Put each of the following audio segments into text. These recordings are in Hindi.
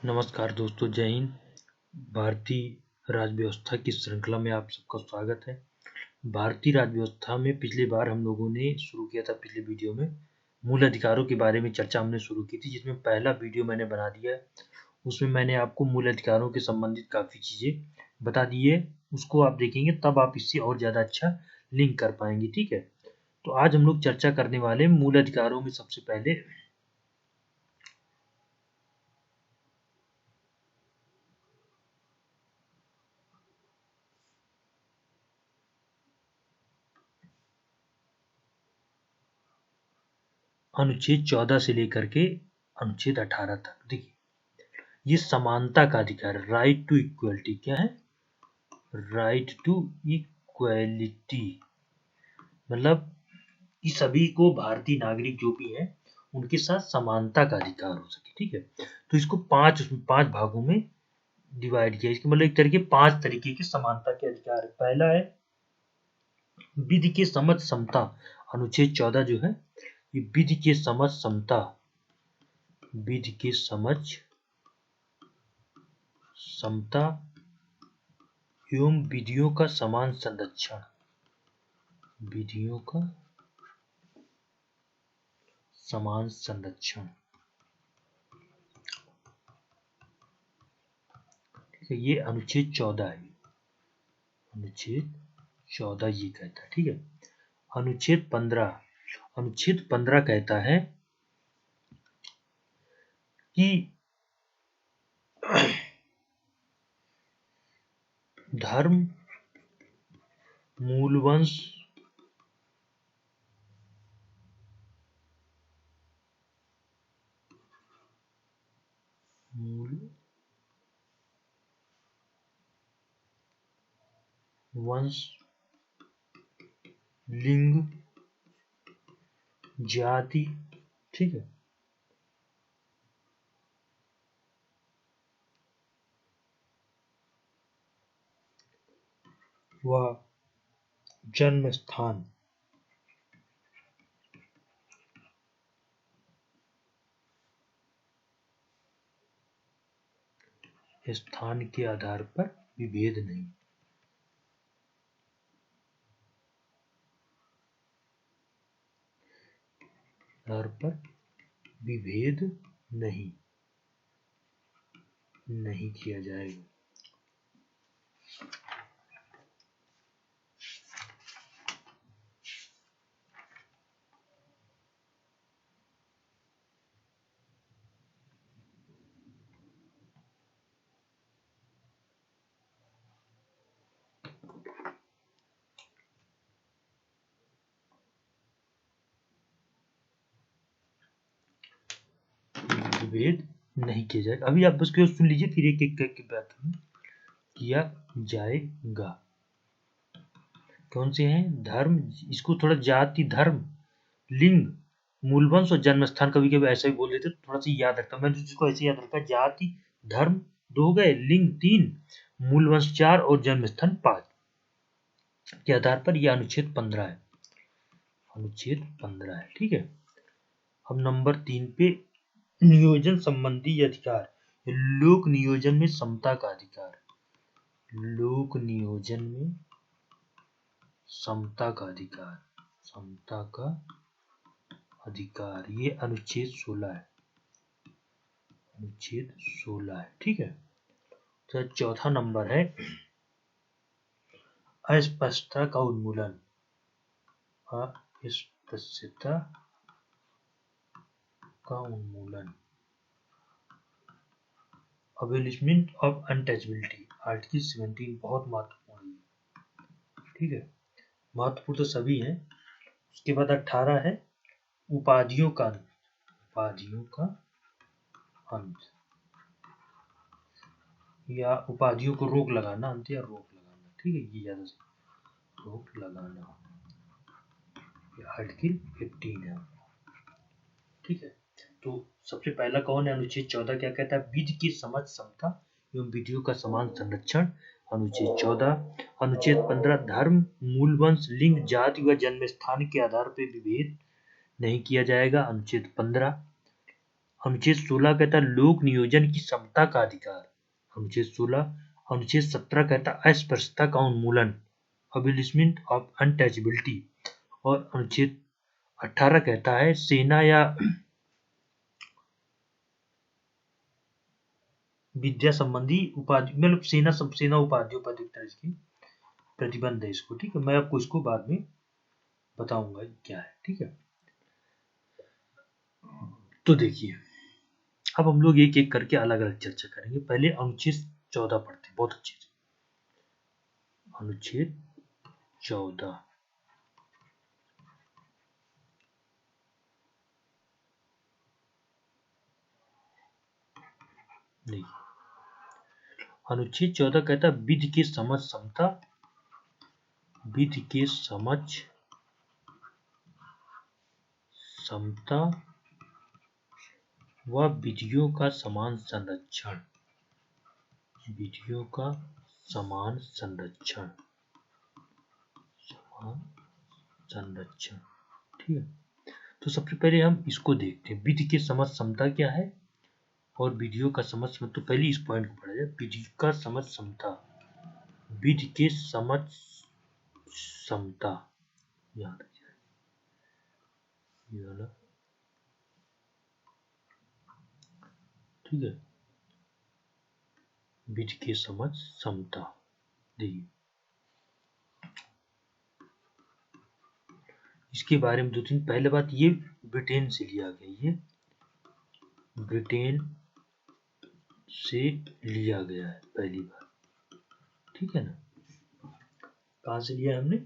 नमस्कार दोस्तों, जय हिंद। भारतीय राज्य व्यवस्था की श्रृंखला में आप सबका स्वागत है। भारतीय राज्य व्यवस्था में पिछली बार हम लोगों ने शुरू किया था, पिछले वीडियो में मूल अधिकारों के बारे में चर्चा हमने शुरू की थी, जिसमें पहला वीडियो मैंने बना दिया है। उसमें मैंने आपको मूल अधिकारों के संबंधित काफ़ी चीज़ें बता दी है। उसको आप देखेंगे तब आप इससे और ज़्यादा अच्छा लिंक कर पाएंगे। ठीक है, तो आज हम लोग चर्चा करने वाले मूल अधिकारों में सबसे पहले अनुच्छेद 14 से लेकर के अनुच्छेद 18 तक। देखिए, ये समानता का अधिकार, राइट टू इक्वलिटी। क्या है? राइट टू इक्वलिटी, मतलब कि सभी को, भारतीय नागरिक जो भी हैं, उनके साथ समानता का अधिकार हो सके। ठीक है, तो इसको पांच भागों में डिवाइड किया। इसके मतलब एक तरीके 5 तरीके के समानता के अधिकार है। पहला है विधि के समझ समता। अनुच्छेद 14 जो है, ये विधि के समझ समता, विधि के समझ समता एवं विधियों का समान संरक्षण, विधियों का समान संरक्षण। ठीक है, ये अनुच्छेद 14 है। अनुच्छेद 14 ये कहता है। ठीक है, अनुच्छेद 15 कहता है कि धर्म, मूलवंश, लिंग, जाति, ठीक है, व जन्म स्थान के आधार पर विभेद नहीं। आधार पर विभेद नहीं किया जाएगा। विभेद नहीं किया जाएगा। अभी आप बस क्यों सुन लीजिए, फिर एक एक करके बात किया जाएगा। कौन से हैं? धर्म, इसको थोड़ा जाति, धर्म, लिंग, मूलवंश और जन्म स्थान, कभी कभी ऐसा भी बोल देते, थोड़ा सा याद रखता हूँ। मैंने इसको ऐसे याद रखा, जाति, धर्म 2 हो गए, लिंग 3, मूलवंश 4 और जन्म स्थान 5 के आधार पर यह अनुच्छेद 15 है। अनुच्छेद 15 है। ठीक है, अब नंबर 3 पे नियोजन संबंधी अधिकार, लोक नियोजन में समता का अधिकार, लोक नियोजन में समता का अधिकार, समता का अधिकार, ये अनुच्छेद 16 है। अनुच्छेद 16 है। ठीक है, तो चौथा नंबर है अस्पष्टता का उन्मूलन, अस्पष्टता का उन्मूलन, अबॉलिशमेंट ऑफ अनटचेबिलिटी, आर्टिकल 17 बहुत महत्वपूर्ण है। ठीक है, महत्वपूर्ण तो सभी हैं। उसके बाद 18 है उपाधियों का अंत, उपाधियों का अंत या उपाधियों को रोक लगाना, अंत या रोक लगाना। ठीक है, ये ज्यादा से रोक लगाना, आर्टिकल 15 है। ठीक है, तो सबसे पहला कौन है? अनुच्छेद 14 क्या कहता है? विधि की समझ समता एवं विधियों का समान संरक्षण, अनुच्छेद 14। अनुच्छेद 15 धर्म, मूलवंश, लिंग, जाति व जन्म स्थान के आधार पर विभेद नहीं किया जाएगा, अनुच्छेद 15। अनुच्छेद 16 कहता है लोक नियोजन की समता का अधिकार, अनुच्छेद 16। अनुच्छेद 17 कहता है अस्पृश्यता का उन्मूलन, अबलिशमेंट ऑफ अनटचेबिलिटी। और अनुच्छेद 18 कहता है सेना या विद्या संबंधी उपाधि, मतलब सेना उपाधियों पर एक तरह की प्रतिबंध है इसको, ठीक है। मैं आपको इसको बाद में बताऊंगा क्या है, ठीक है। तो देखिए अब हम लोग एक एक करके अलग अलग चर्चा करेंगे। पहले अनुच्छेद 14 पढ़ते हैं बहुत अच्छे से। अनुच्छेद 14 देखिए, अनुच्छेद 14 कहता है विधि के समझ समता, विधि के समझ समता व विधियों का समान संरक्षण, विधियों का समान संरक्षण, समान संरक्षण, ठीक है। तो सबसे पहले हम इसको देखते हैं, विधि के समझ समता क्या है और विधियों का समझ समता। तो पहले इस पॉइंट को पढ़ा जाए, विधि का समझ समता, विधि के समझ समता, याद रखिए ये वाला, ठीक है। विधि के समझ समता, देखिए इसके बारे में दो तीन, पहले बात ये ब्रिटेन से लिया गया, ये ब्रिटेन से लिया गया है पहली बार, ठीक है ना। कहां से लिया हमने?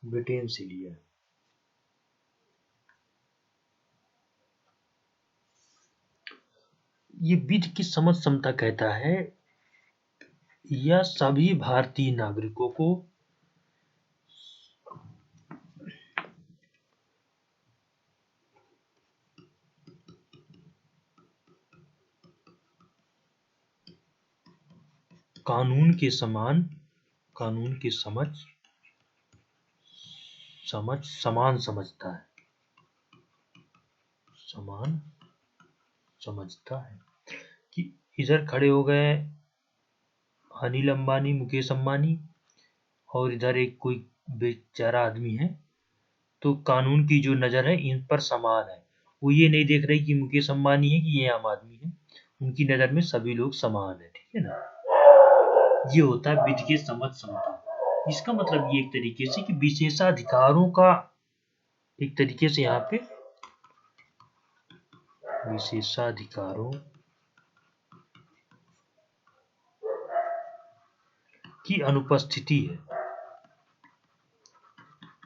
ब्रिटेन से लिया है। ये विधि की समझ समता कहता है यह सभी भारतीय नागरिकों को कानून के समान, कानून की समान समझता है, समान समझता है। कि इधर खड़े हो गए अनिल अंबानी, मुकेश अंबानी, और इधर एक कोई बेचारा आदमी है, तो कानून की जो नजर है इन पर समान है। वो ये नहीं देख रहे कि मुकेश अंबानी है कि ये आम आदमी है, उनकी नजर में सभी लोग समान है, ठीक है ना। ये होता है विधि के समझ समता। इसका मतलब ये एक तरीके से कि विशेषाधिकारों का, एक तरीके से यहाँ पे विशेषाधिकारों की अनुपस्थिति है।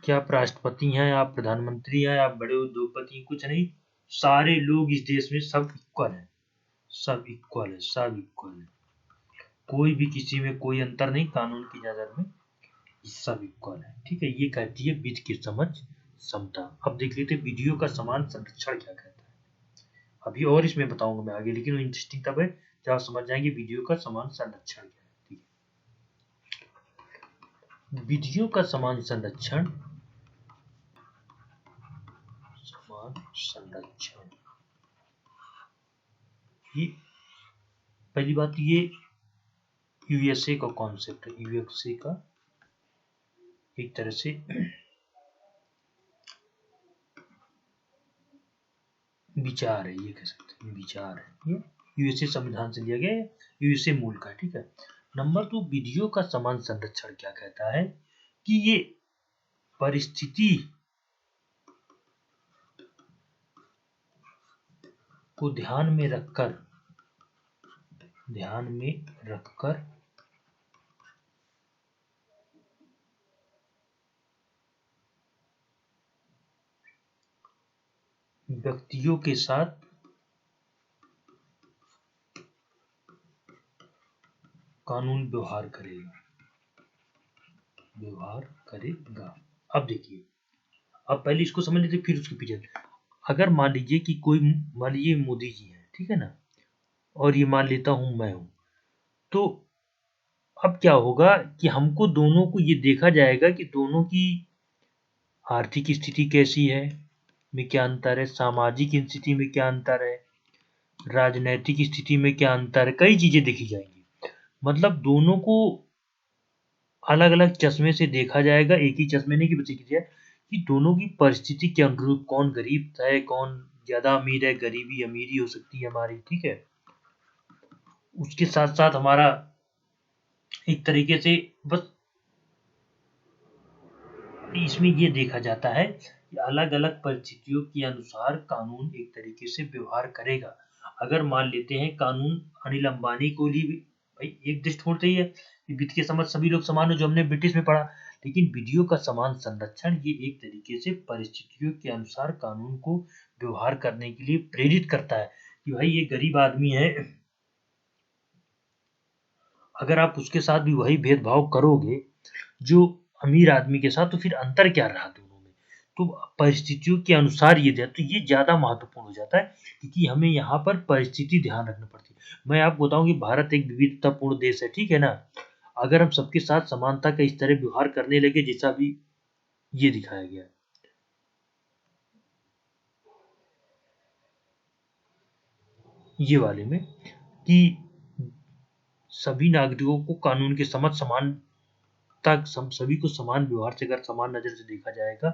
क्या आप राष्ट्रपति हैं, आप प्रधानमंत्री हैं, आप बड़े उद्योगपति, कुछ नहीं, सारे लोग इस देश में सब इक्वल है, सब इक्वल है, सब इक्वल है, कोई भी किसी में कोई अंतर नहीं, कानून की नजर में सब इक्वल है, ठीक है। ये कहती है विधि की समझ समता। अब देख लेते विधियों का समान संरक्षण क्या कहता है। अभी और इसमें बताऊंगा मैं आगे, लेकिन वो इंटरेस्टिंग तब है जब आप समझ जाएंगे विधियों का समान संरक्षण क्या है, ठीक है। विधियों का समान संरक्षण, समान संरक्षण, ये पहली बात, ये यूएसए का कॉन्सेप्ट है, यूएसए का एक तरह से विचार है, ये कह सकते हैं विचार है, ये यूएसए संविधान से लिया गया है, यूएसए मूल का है, ठीक है। नंबर 2, विधियों का समान संरक्षण क्या कहता है कि ये परिस्थिति को ध्यान में रखकर व्यक्तियों के साथ कानून व्यवहार करेगा। अब देखिए, अब पहले इसको समझ लेते फिर उसके पीछे। अगर मान लीजिए कि कोई, मान लीजिए मोदी जी है, ठीक है ना, और ये मान लेता हूं मैं हूं, तो अब क्या होगा कि हमको दोनों को ये देखा जाएगा कि दोनों की आर्थिक स्थिति कैसी है, में क्या अंतर है, सामाजिक स्थिति में क्या अंतर है, राजनैतिक स्थिति में क्या अंतर है, कई चीजें देखी जाएंगी। मतलब दोनों को अलग अलग चश्मे से देखा जाएगा, एक ही चश्मे नहीं की प्रतिक्रिया कि दोनों की परिस्थिति के अनुरूप कौन गरीब है, कौन ज्यादा अमीर है, गरीबी अमीरी हो सकती है हमारी, ठीक है। उसके साथ साथ हमारा एक तरीके से बस इसमें ये देखा जाता है कि अलग अलग परिस्थितियों के अनुसार कानून एक तरीके से व्यवहार करेगा। अगर मान लेते हैं कानून अनिल अंबानी को लिए भाई एक दृष्टिकोण सही है कि वित्त के समझ सभी लोग समान हो, जो हमने ब्रिटिश में पढ़ा, लेकिन विधियों का समान संरक्षण ये एक तरीके से परिस्थितियों के अनुसार कानून को व्यवहार करने के लिए प्रेरित करता है कि भाई ये गरीब आदमी है, अगर आप उसके साथ भी वही भेदभाव करोगे जो अमीर आदमी के साथ, तो फिर अंतर क्या रहा दोनों में। तो परिस्थितियों के अनुसार ये दिया, तो ये ज्यादा महत्वपूर्ण हो जाता है क्योंकि हमें यहाँ पर परिस्थिति ध्यान रखनी पड़ती है। मैं आपको बताऊं कि भारत एक विविधतापूर्ण देश है, ठीक है ना। अगर हम सबके साथ समानता का इस तरह व्यवहार करने लगे जैसा भी ये दिखाया गया है, ये वाले में कि सभी नागरिकों को कानून के समझ समान तक सभी को समान व्यवहार से अगर समान नजर से देखा जाएगा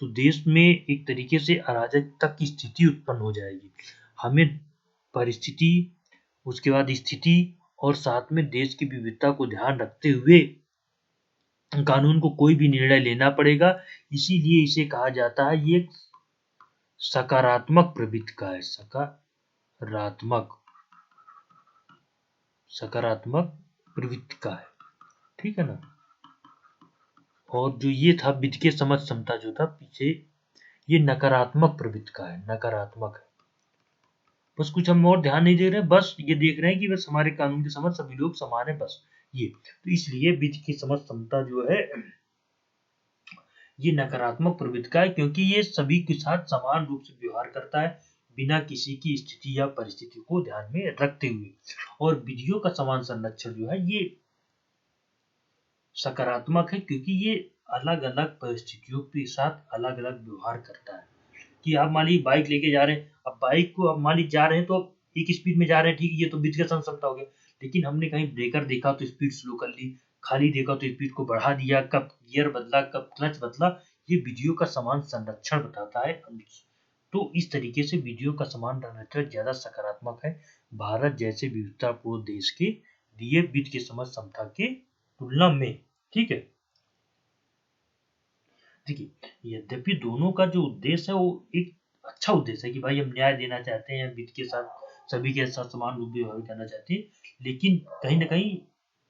तो देश में एक तरीके से अराजकता की स्थिति उत्पन्न हो जाएगी। हमें परिस्थिति, उसके बाद स्थिति और साथ में देश की विविधता को ध्यान रखते हुए कानून को कोई भी निर्णय लेना पड़ेगा। इसीलिए इसे कहा जाता है ये एक सकारात्मक प्रवृत्ति का है, सकारात्मक सकारात्मक प्रवृत्ति का है, ठीक है ना। और जो ये था वित्तीय समझ क्षमता जो था पीछे, ये नकारात्मक प्रवृत्ति का है, नकारात्मक है। बस कुछ हम और ध्यान नहीं दे रहे, बस ये देख रहे हैं कि बस हमारे कानून की समझ सभी लोग समान है, बस ये। तो इसलिए वित्तीय समझ क्षमता जो है ये नकारात्मक प्रवृत्ति का है क्योंकि ये सभी के साथ समान रूप से व्यवहार करता है बिना किसी की स्थिति या परिस्थिति को ध्यान में रखते हुए। और विधियों का समान संरक्षण जो है ये सकारात्मक है क्योंकि ये अलग अलग परिस्थितियों के साथ अलग अलग व्यवहार करता है। कि आप मान लीजिए बाइक लेके जा रहे हैं, अब बाइक को अब मान लीजिए जा रहे हैं तो एक स्पीड में जा रहे हैं, ठीक है, ये तो वित्तीय क्षमता हो गया। लेकिन हमने कहीं ब्रेकर देखा तो स्पीड स्लो कर ली, खाली देखा तो स्पीड को बढ़ा दिया, कब गियर बदला, कब क्लच बदला, ये विधियों का समान संरक्षण बताता है। तो इस तरीके से विधियों का समान संरक्षण ज्यादा सकारात्मक है भारत जैसे विविधतापूर्ण देश के लिए वित्त की समझ क्षमता के तुलना में, ठीक है। देखिए यद्यपि दोनों का जो उद्देश्य है वो एक अच्छा उद्देश्य है कि भाई हम न्याय देना चाहते हैं, वित्त के साथ सभी के साथ समान रूप से व्यवहार करना चाहते हैं, लेकिन कहीं ना कहीं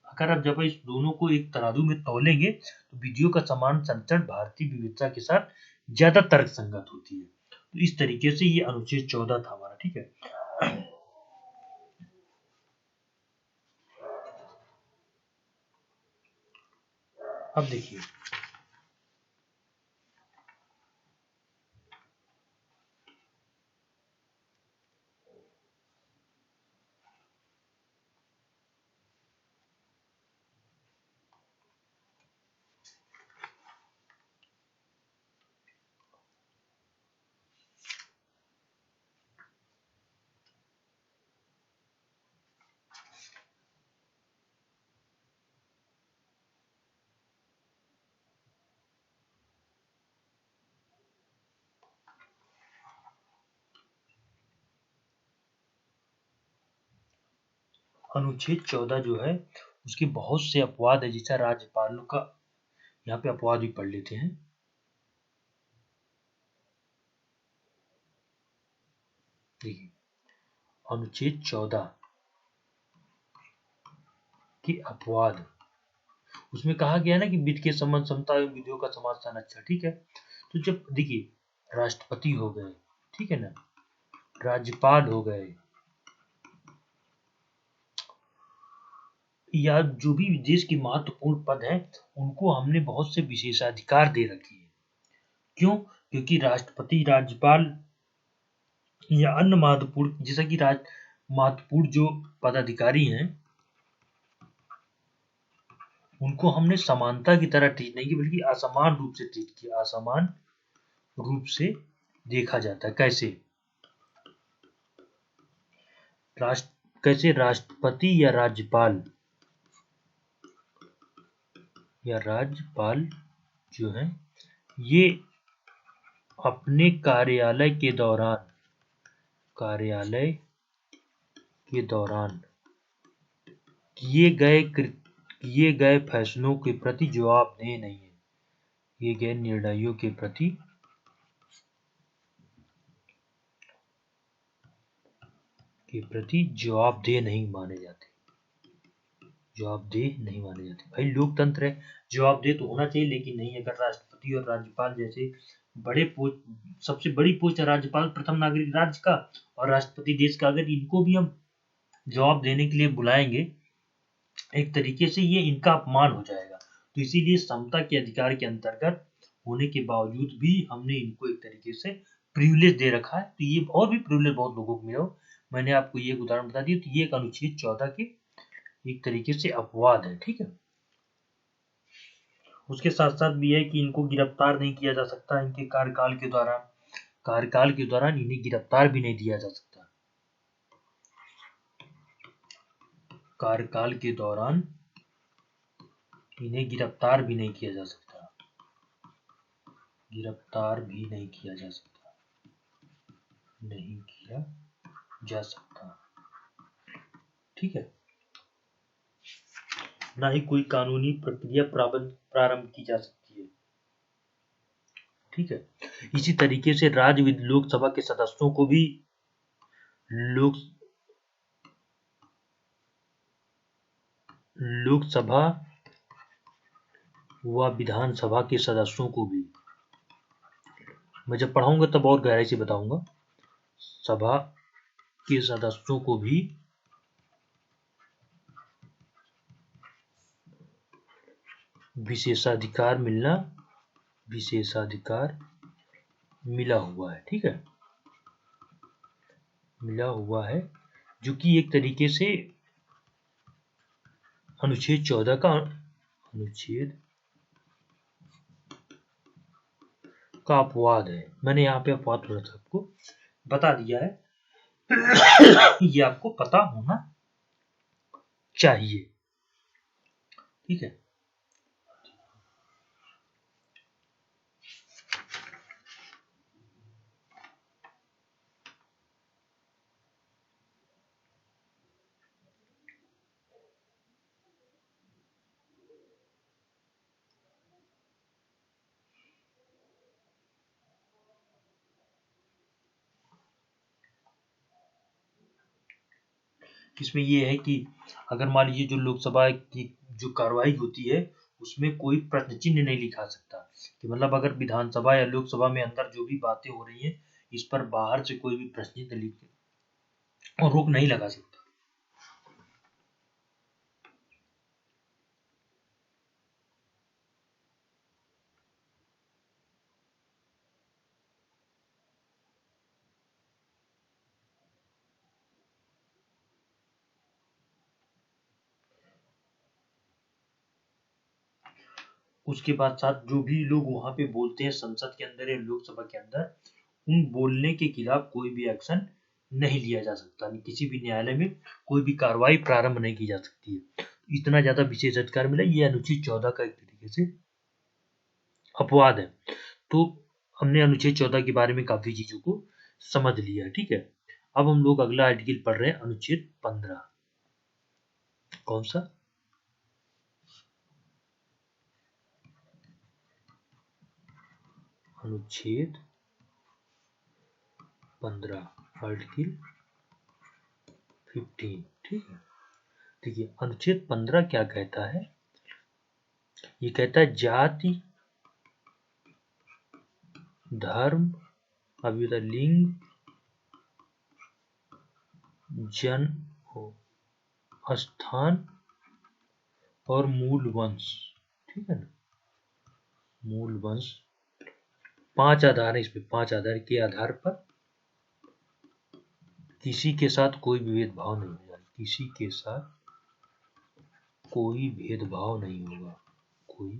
अगर आप जब इस दोनों को एक तराजू में तौलेंगे तो विधियों का समान संरक्षण भारतीय विविधता के साथ ज्यादा तर्क संगत होती है। तो इस तरीके से ये अनुच्छेद 14 था हमारा, ठीक है। अब देखिए अनुच्छेद 14 जो है उसके बहुत से अपवाद है, जैसा राज्यपालों का यहाँ पे अपवाद भी पढ़ लेते हैं। देखिए अनुच्छेद 14 के अपवाद, उसमें कहा गया ना कि वित्त के संबंध समता एवं विधियों का समान संरक्षण, ठीक है। तो जब देखिए राष्ट्रपति हो गए, ठीक है ना, राज्यपाल हो गए, या जो भी देश के महत्वपूर्ण पद हैं उनको हमने बहुत से विशेषाधिकार दे रखी है। क्यों? क्योंकि राष्ट्रपति, राज्यपाल या अन्य महत्वपूर्ण, जैसा कि महत्वपूर्ण जो पदाधिकारी हैं उनको हमने समानता की तरह ट्रीट नहीं किया बल्कि असमान रूप से ट्रीट किया, असमान रूप से देखा जाता है। कैसे? कैसे राष्ट्रपति या राज्यपाल जो है ये अपने कार्यालय के दौरान किए गए फैसलों के प्रति जवाबदेह नहीं है, किए गए निर्णयों के प्रति जवाबदेह नहीं माने जाते। भाई लोकतंत्र है, जवाबदेह तो होना चाहिए, लेकिन नहीं। अगर राष्ट्रपति और राज्यपाल जैसे सबसे बड़ी पोस्ट है राज्यपाल, प्रथम नागरिक राज्य का, और राष्ट्रपति देश का, अगर इनको भी हम जवाब देने के लिए बुलाएंगे, एक तरीके से ये इनका अपमान हो जाएगा। तो इसीलिए समता के अधिकार के अंतर्गत होने के बावजूद भी हमने इनको एक तरीके से प्रिविलेज दे रखा है। तो ये और भी प्रिविलेज बहुत लोगों को मिला हो, मैंने आपको ये उदाहरण बता दिया। तो ये एक अनुच्छेद 14 के एक तरीके से अपवाद है, ठीक है। उसके साथ साथ भी है कि इनको गिरफ्तार नहीं किया जा सकता, इनके कार्यकाल के दौरान इन्हें गिरफ्तार भी नहीं किया जा सकता। कार्यकाल के दौरान इन्हें गिरफ्तार भी नहीं किया जा सकता, ठीक है। ना ही कोई कानूनी प्रक्रिया प्रारंभ की जा सकती है, ठीक है। इसी तरीके से लोकसभा के सदस्यों को भी लोकसभा व विधानसभा के सदस्यों को भी, मैं जब पढ़ाऊंगा तब और गहराई से बताऊंगा, सभा के सदस्यों को भी विशेषाधिकार मिला हुआ है, ठीक है, मिला हुआ है, जो कि एक तरीके से अनुच्छेद 14 का अपवाद है। मैंने यहाँ पे अपवाद थोड़ा सा आपको बता दिया है। ये आपको पता होना चाहिए, ठीक है। इसमें ये है कि अगर मान लीजिए जो लोकसभा की जो कार्रवाई होती है उसमें कोई प्रश्न चिन्ह नहीं लिखा सकता, कि मतलब अगर विधानसभा या लोकसभा में अंदर जो भी बातें हो रही हैं इस पर बाहर से कोई भी प्रश्न चिन्ह लिख और रोक नहीं लगा सकता। उसके बाद साथ जो भी लोग वहां पे बोलते हैं संसद के अंदर या लोकसभा के अंदर, उन बोलने के खिलाफ कोई भी एक्शन नहीं लिया जा सकता, किसी भी न्यायालय में कोई भी कार्रवाई प्रारंभ नहीं की जा सकती है। इतना ज्यादा विशेष अधिकार मिला, ये अनुच्छेद 14 का एक तरीके से अपवाद है। तो हमने अनुच्छेद 14 के बारे में काफी चीजों को समझ लिया, ठीक है। अब हम लोग अगला आर्टिकल पढ़ रहे हैं, अनुच्छेद 15। कौन सा? अनुच्छेद 15, आर्टिकल 15, ठीक है। देखिए अनुच्छेद 15 क्या कहता है, ये कहता है जाति, धर्म, अभी लिंग, जन्म स्थान और मूल वंश, ठीक है ना, मूल वंश, 5 आधार है इसमें, 5 आधार के आधार पर किसी के साथ कोई भेदभाव नहीं होगा, किसी के साथ कोई भेदभाव नहीं होगा, कोई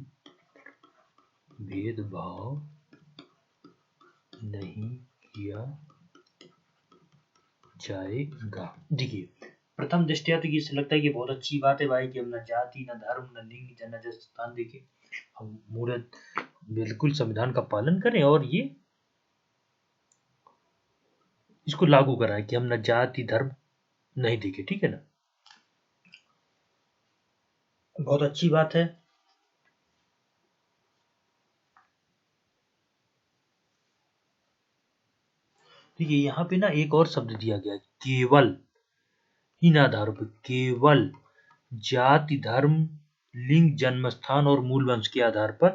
भेदभाव नहीं किया जाएगा। देखिए, प्रथम दृष्टया तो ये लगता है कि बहुत अच्छी बात है भाई कि हम न जाति, न धर्म, न लिंग, न जन्म स्थान देखें, हम मूर्त बिल्कुल संविधान का पालन करें और ये इसको लागू कराएं कि हम न जाति धर्म नहीं देखें। ठीक है ना, बहुत अच्छी बात है। देखिए यहाँ पे ना एक और शब्द दिया गया है, केवल, इन आधारों पर, केवल जाति धर्म लिंग जन्म स्थान और मूल वंश के आधार पर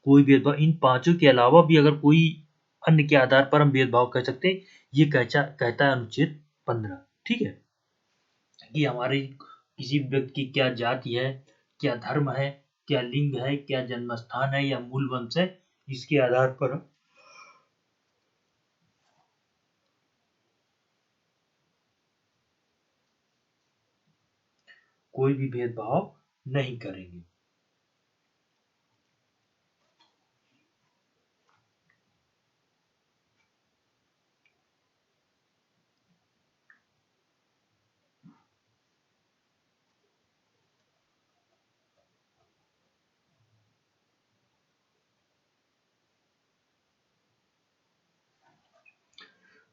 कोई भेदभाव, इन पांचों के अलावा भी अगर कोई अन्य के आधार पर हम भेदभाव कर सकते हैं, ये कहता है अनुच्छेद 15। ठीक है, कि हमारे किसी व्यक्ति की क्या जाति है, क्या धर्म है, क्या लिंग है, क्या जन्म स्थान है या मूल वंश है, इसके आधार पर कोई भी भेदभाव नहीं करेंगे।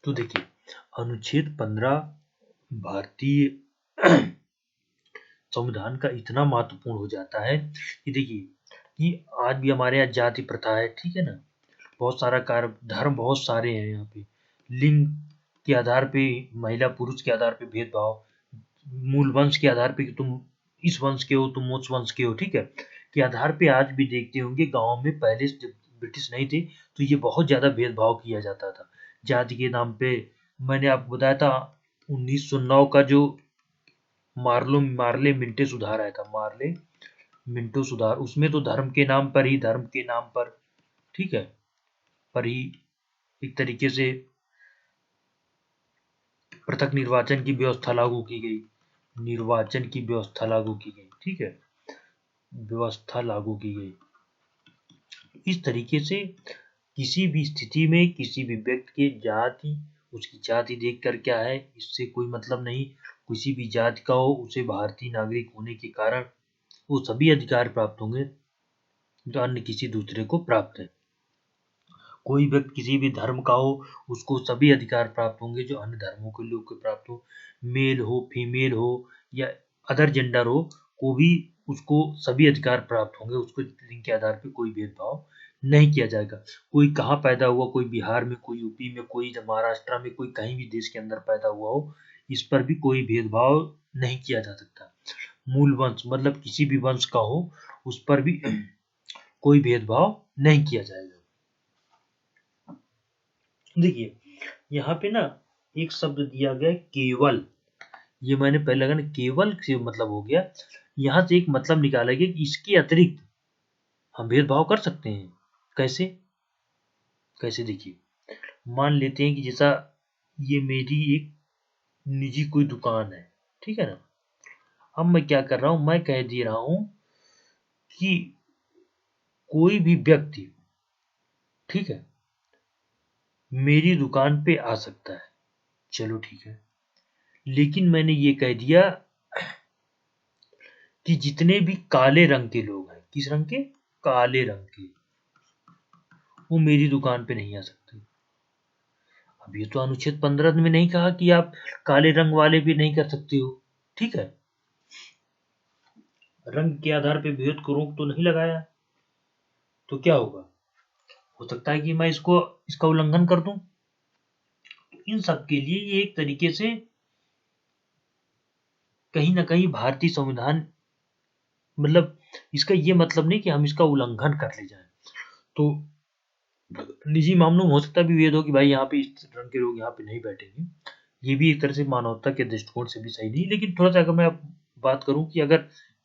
तो देखिए, अनुच्छेद 15 भारतीय संविधान का इतना महत्वपूर्ण हो जाता है कि देखिए, कि आज भी हमारे यहाँ जाति प्रथा है। ठीक है ना, बहुत सारा कार्य, धर्म बहुत सारे हैं यहाँ पे, लिंग के आधार पे, महिला पुरुष के आधार पे भेदभाव, मूल वंश के आधार पे कि तुम इस वंश के हो, तुम उस वंश के हो, ठीक है, के आधार पे आज भी देखते होंगे गाँव में, पहले जब ब्रिटिश नहीं थे तो ये बहुत ज्यादा भेदभाव किया जाता था जाति के नाम पे। मैंने आपको बताया था 1909 का जो मार्ले मिंटो सुधार आया था, मार्ले मिंटो सुधार, उसमें तो धर्म के नाम पर ही, धर्म के नाम पर, ठीक है, पर ही एक तरीके से पृथक निर्वाचन की व्यवस्था लागू की गई, निर्वाचन की व्यवस्था लागू की गई। ठीक है, व्यवस्था लागू की गई। इस तरीके से किसी भी स्थिति में किसी भी व्यक्ति की जाति, उसकी जाति देखकर क्या है, इससे कोई मतलब नहीं, किसी भी जाति का हो, उसे भारतीय नागरिक होने के कारण वो सभी अधिकार प्राप्त होंगे जो अन्य किसी दूसरे को प्राप्त है। कोई व्यक्ति किसी भी धर्म का हो, उसको सभी अधिकार प्राप्त होंगे जो अन्य धर्मों के लोग को प्राप्त हो, मेल हो, फीमेल हो या अदर जेंडर हो, को भी उसको सभी अधिकार प्राप्त होंगे, उसको लिंग के आधार पर कोई भेदभाव नहीं किया जाएगा। कोई कहाँ पैदा हुआ, कोई बिहार में, कोई यूपी में, कोई महाराष्ट्र में, कोई कहीं भी देश के अंदर पैदा हुआ हो, इस पर भी कोई भेदभाव नहीं किया जा सकता। मूल वंश मतलब किसी भी वंश का हो, उस पर भी कोई भेदभाव नहीं किया जाएगा। देखिए यहाँ पे ना एक शब्द दिया गया केवल, ये मैंने पहले लगा ना, केवल से मतलब हो गया, यहाँ से एक मतलब निकाला गया कि इसके अतिरिक्त हम भेदभाव कर सकते हैं। कैसे कैसे देखिए, मान लेते हैं कि जैसा ये मेरी एक निजी कोई दुकान है, ठीक है ना, अब मैं क्या कर रहा हूं, मैं कह दे रहा हूं कि कोई भी व्यक्ति, ठीक है, मेरी दुकान पे आ सकता है, चलो ठीक है, लेकिन मैंने ये कह दिया कि जितने भी काले रंग के लोग हैं, किस रंग के, काले रंग के, वो मेरी दुकान पे नहीं आ सकते। अब ये तो अनुच्छेद 15 में नहीं कहा कि आप काले रंग वाले भी नहीं कर सकते हो, ठीक है, रंग के आधार पे भेद को रोक तो नहीं लगाया, तो क्या होगा, हो सकता है कि मैं इसका उल्लंघन कर दूं। इन सब के लिए ये एक तरीके से कहीं ना कहीं भारतीय संविधान, मतलब इसका ये मतलब नहीं कि हम इसका उल्लंघन कर ले जाएं। तो निजी मामलों में हो सकता भी भेद हो कि भाई यहाँ पे इस रंग के लोग यहाँ पे नहीं बैठेंगे, ये भी एक तरह से मानवता के दृष्टिकोण से भी सही नहीं। लेकिन थोड़ा सा अगर मैं बात करूं कि अगर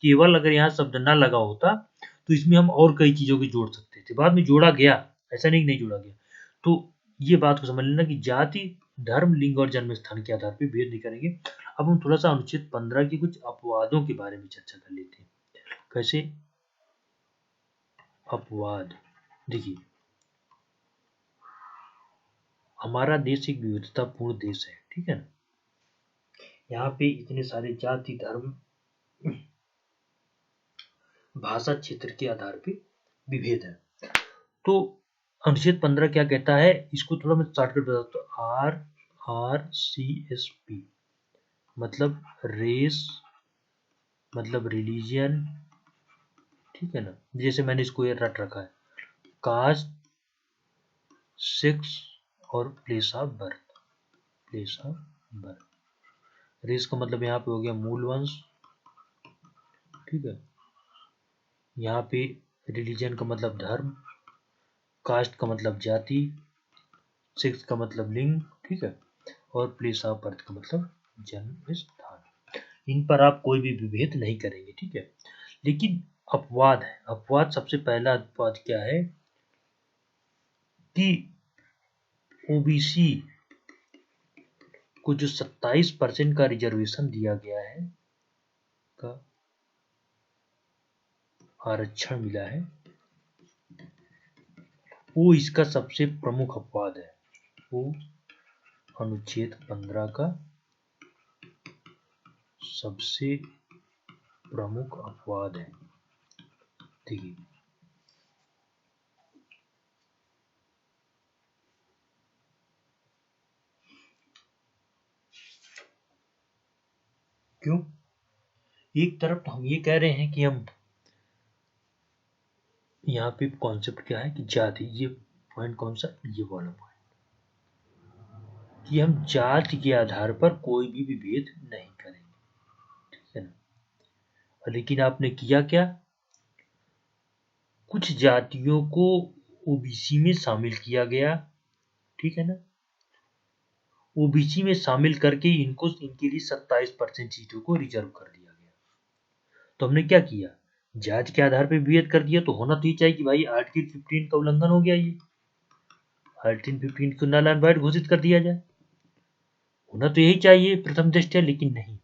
केवल अगर यहाँ शब्द ना लगा होता तो इसमें हम और कई चीजों को जोड़ सकते थे, बाद में जोड़ा गया, ऐसा नहीं जोड़ा गया। तो ये बात को समझ लेना कि जाति धर्म लिंग और जन्म स्थान के आधार पर भेद नहीं करेंगे। अब हम थोड़ा सा अनुच्छेद 15 के कुछ अपवादों के बारे में चर्चा कर लेते हैं। कैसे अपवाद, देखिए हमारा देश एक विविधतापूर्ण देश है, ठीक है ना, यहाँ पे इतने सारे जाति, धर्म, भाषा, क्षेत्र के आधार पे विभेद है। तो अनुच्छेद 15 क्या कहता है, इसको थोड़ा मैं स्टार्ट कर बताता हूँ। RRCSP मतलब रेस, मतलब रिलीजियन, ठीक है ना, जैसे मैंने इसको ये रट रखा है, कास्ट, सेक्स और place of birth. Place of birth, race का मतलब यहाँ पे हो गया मूल वंश, ठीक है। यहाँ पे रिलीजन का मतलब धर्म, कास्ट का मतलब जाति, सेक्स का मतलब लिंग, ठीक है, और प्लेस ऑफ बर्थ का मतलब जन्म स्थान। इन पर आप कोई भी विभेद नहीं करेंगे, ठीक है। लेकिन अपवाद है। अपवाद, सबसे पहला अपवाद क्या है कि ओबीसी को जो 27% का रिजर्वेशन दिया गया है, का आरक्षण मिला है, वो इसका सबसे प्रमुख अपवाद है। वो अनुच्छेद 15 का सबसे प्रमुख अपवाद है। देखिए, क्यों? एक तरफ तो हम ये कह रहे हैं कि हम यहाँ पे कॉन्सेप्ट क्या है कि जाति, ये पॉइंट कौन सा, ये वाला पॉइंट, कि हम जाति के आधार पर कोई भी विभेद नहीं करेंगे, ठीक है ना। लेकिन आपने किया क्या, कुछ जातियों को ओबीसी में शामिल किया गया, ठीक है ना। ओबीसी में शामिल करके इनको, इनके लिए 27% सीटों को रिजर्व कर दिया गया। तो हमने क्या किया, जाति के आधार पर विभेद कर दिया, तो होना तो ये चाहिए कि भाई आर्टिकल 15 का उल्लंघन हो गया, ये आर्टिकल 15 को नल एंड वॉइड घोषित कर दिया जाए, होना तो यही चाहिए प्रथम दृष्टया। लेकिन नहीं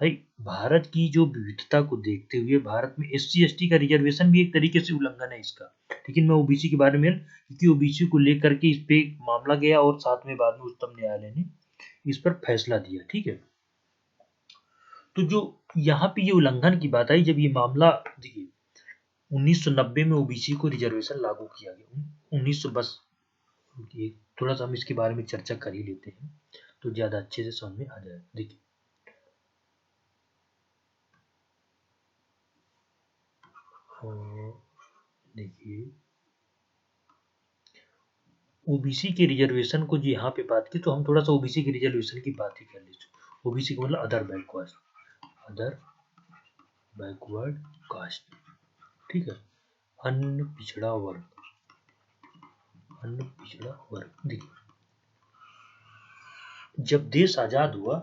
भाई, भारत की जो विविधता को देखते हुए भारत में एससी एसटी का रिजर्वेशन भी एक तरीके से उल्लंघन है इसका। लेकिन मैं ओबीसी के बारे में, क्योंकि ओबीसी को लेकर के इस पे मामला गया और साथ में बाद में उच्चतम न्यायालय ने इस पर फैसला दिया, ठीक है। तो जो यहाँ पे ये उल्लंघन की बात आई, जब ये मामला, देखिए 1990 में ओबीसी को रिजर्वेशन लागू किया गया, 1900, बस थोड़ा सा हम इसके बारे में चर्चा कर ही लेते हैं तो ज्यादा अच्छे से समझ में आ जाए। देखिए, देखिए ओबीसी के रिजर्वेशन को जो यहाँ पे बात की, तो हम थोड़ा सा ओबीसी के रिजर्वेशन की बात ही कर लेते। ओबीसी का मतलब other backward, other backward caste, ठीक है, अन्य पिछड़ा वर्ग, अन्य पिछड़ा वर्ग। देखिए, जब देश आजाद हुआ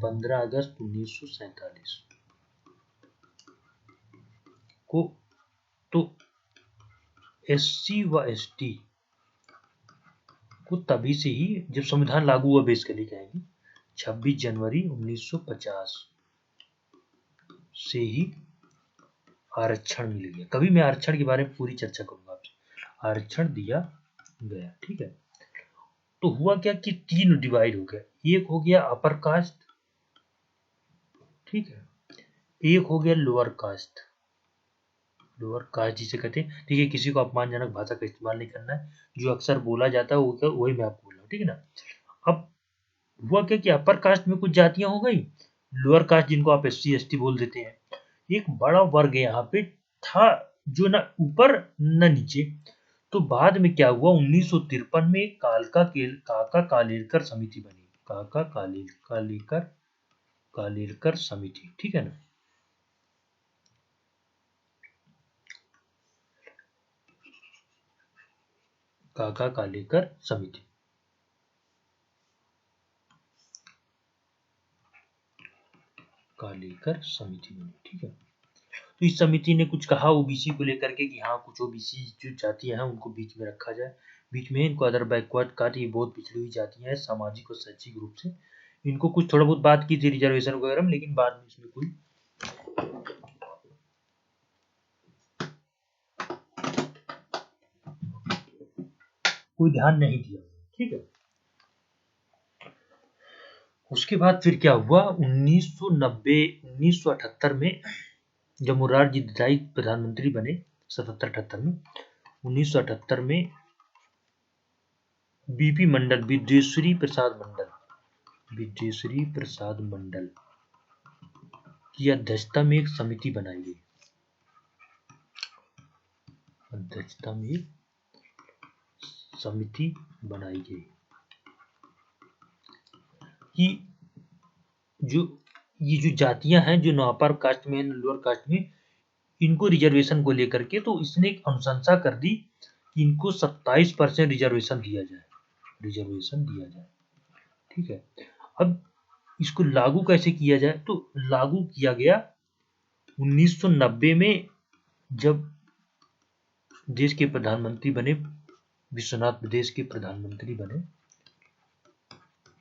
15 अगस्त 1947 को, तो एससी व एसटी को तभी से ही, जब संविधान लागू हुआ बेसिकली कहेंगे 26 जनवरी 1950 से ही आरक्षण मिल गया। कभी मैं आरक्षण के बारे में पूरी चर्चा करूंगा आपसे। आरक्षण दिया गया, ठीक है। तो हुआ क्या कि तीन डिवाइड हो गया, एक हो गया अपर कास्ट, ठीक है, एक हो गया लोअर कास्ट। लोअर कास्ट जिसे कहते हैं, ठीक है, किसी को अपमानजनक भाषा का इस्तेमाल नहीं करना है, जो अक्सर बोला जाता है वही मैं आपको बोल रहा हूँ, ठीक है ना। अब हुआ क्या कि अपर कास्ट में कुछ जातियां हो गई, लोअर कास्ट जिनको आप एससी एसटी बोल देते हैं, एक बड़ा वर्ग यहाँ पे था जो ना ऊपर न नीचे। तो बाद में क्या हुआ, 1953 में काका कालेलकर समिति बनी, काका कालेलकर कालेलकर समिति, ठीक है ना। काका कालेलकर समिति, कालेलकर समिति बनी, ठीक है। तो इस समिति ने कुछ कहा ओबीसी को लेकर के कि हाँ, कुछ ओबीसी जो जातियां हैं उनको बीच में रखा जाए, बीच में इनको अदर बैकवर्ड कास्ट, ये बहुत पिछड़ी हुई जातियां हैं सामाजिक और शैक्षिक रूप से, इनको कुछ थोड़ा बहुत बात की थी रिजर्वेशन वगैरह में, लेकिन बाद में इसमें कोई ध्यान नहीं दिया, ठीक है। उसके बाद फिर क्या हुआ, 1978 में जब मोरारजी देसाई प्रधानमंत्री बने 77-78 में, 1978 में बीपी मंडल, विद्वेश्वरी प्रसाद मंडल की अध्यक्षता में एक समिति बनाई गई, कि ये जो जातियां हैं जो अपर कास्ट में, लोअर कास्ट में, इनको रिजर्वेशन को लेकर के, तो इसने एक अनुशंसा कर दी कि इनको 27% रिजर्वेशन दिया जाए, ठीक है। अब इसको लागू कैसे किया जाए, तो लागू किया गया 1990 में, जब देश के प्रधानमंत्री बने देश के प्रधानमंत्री बने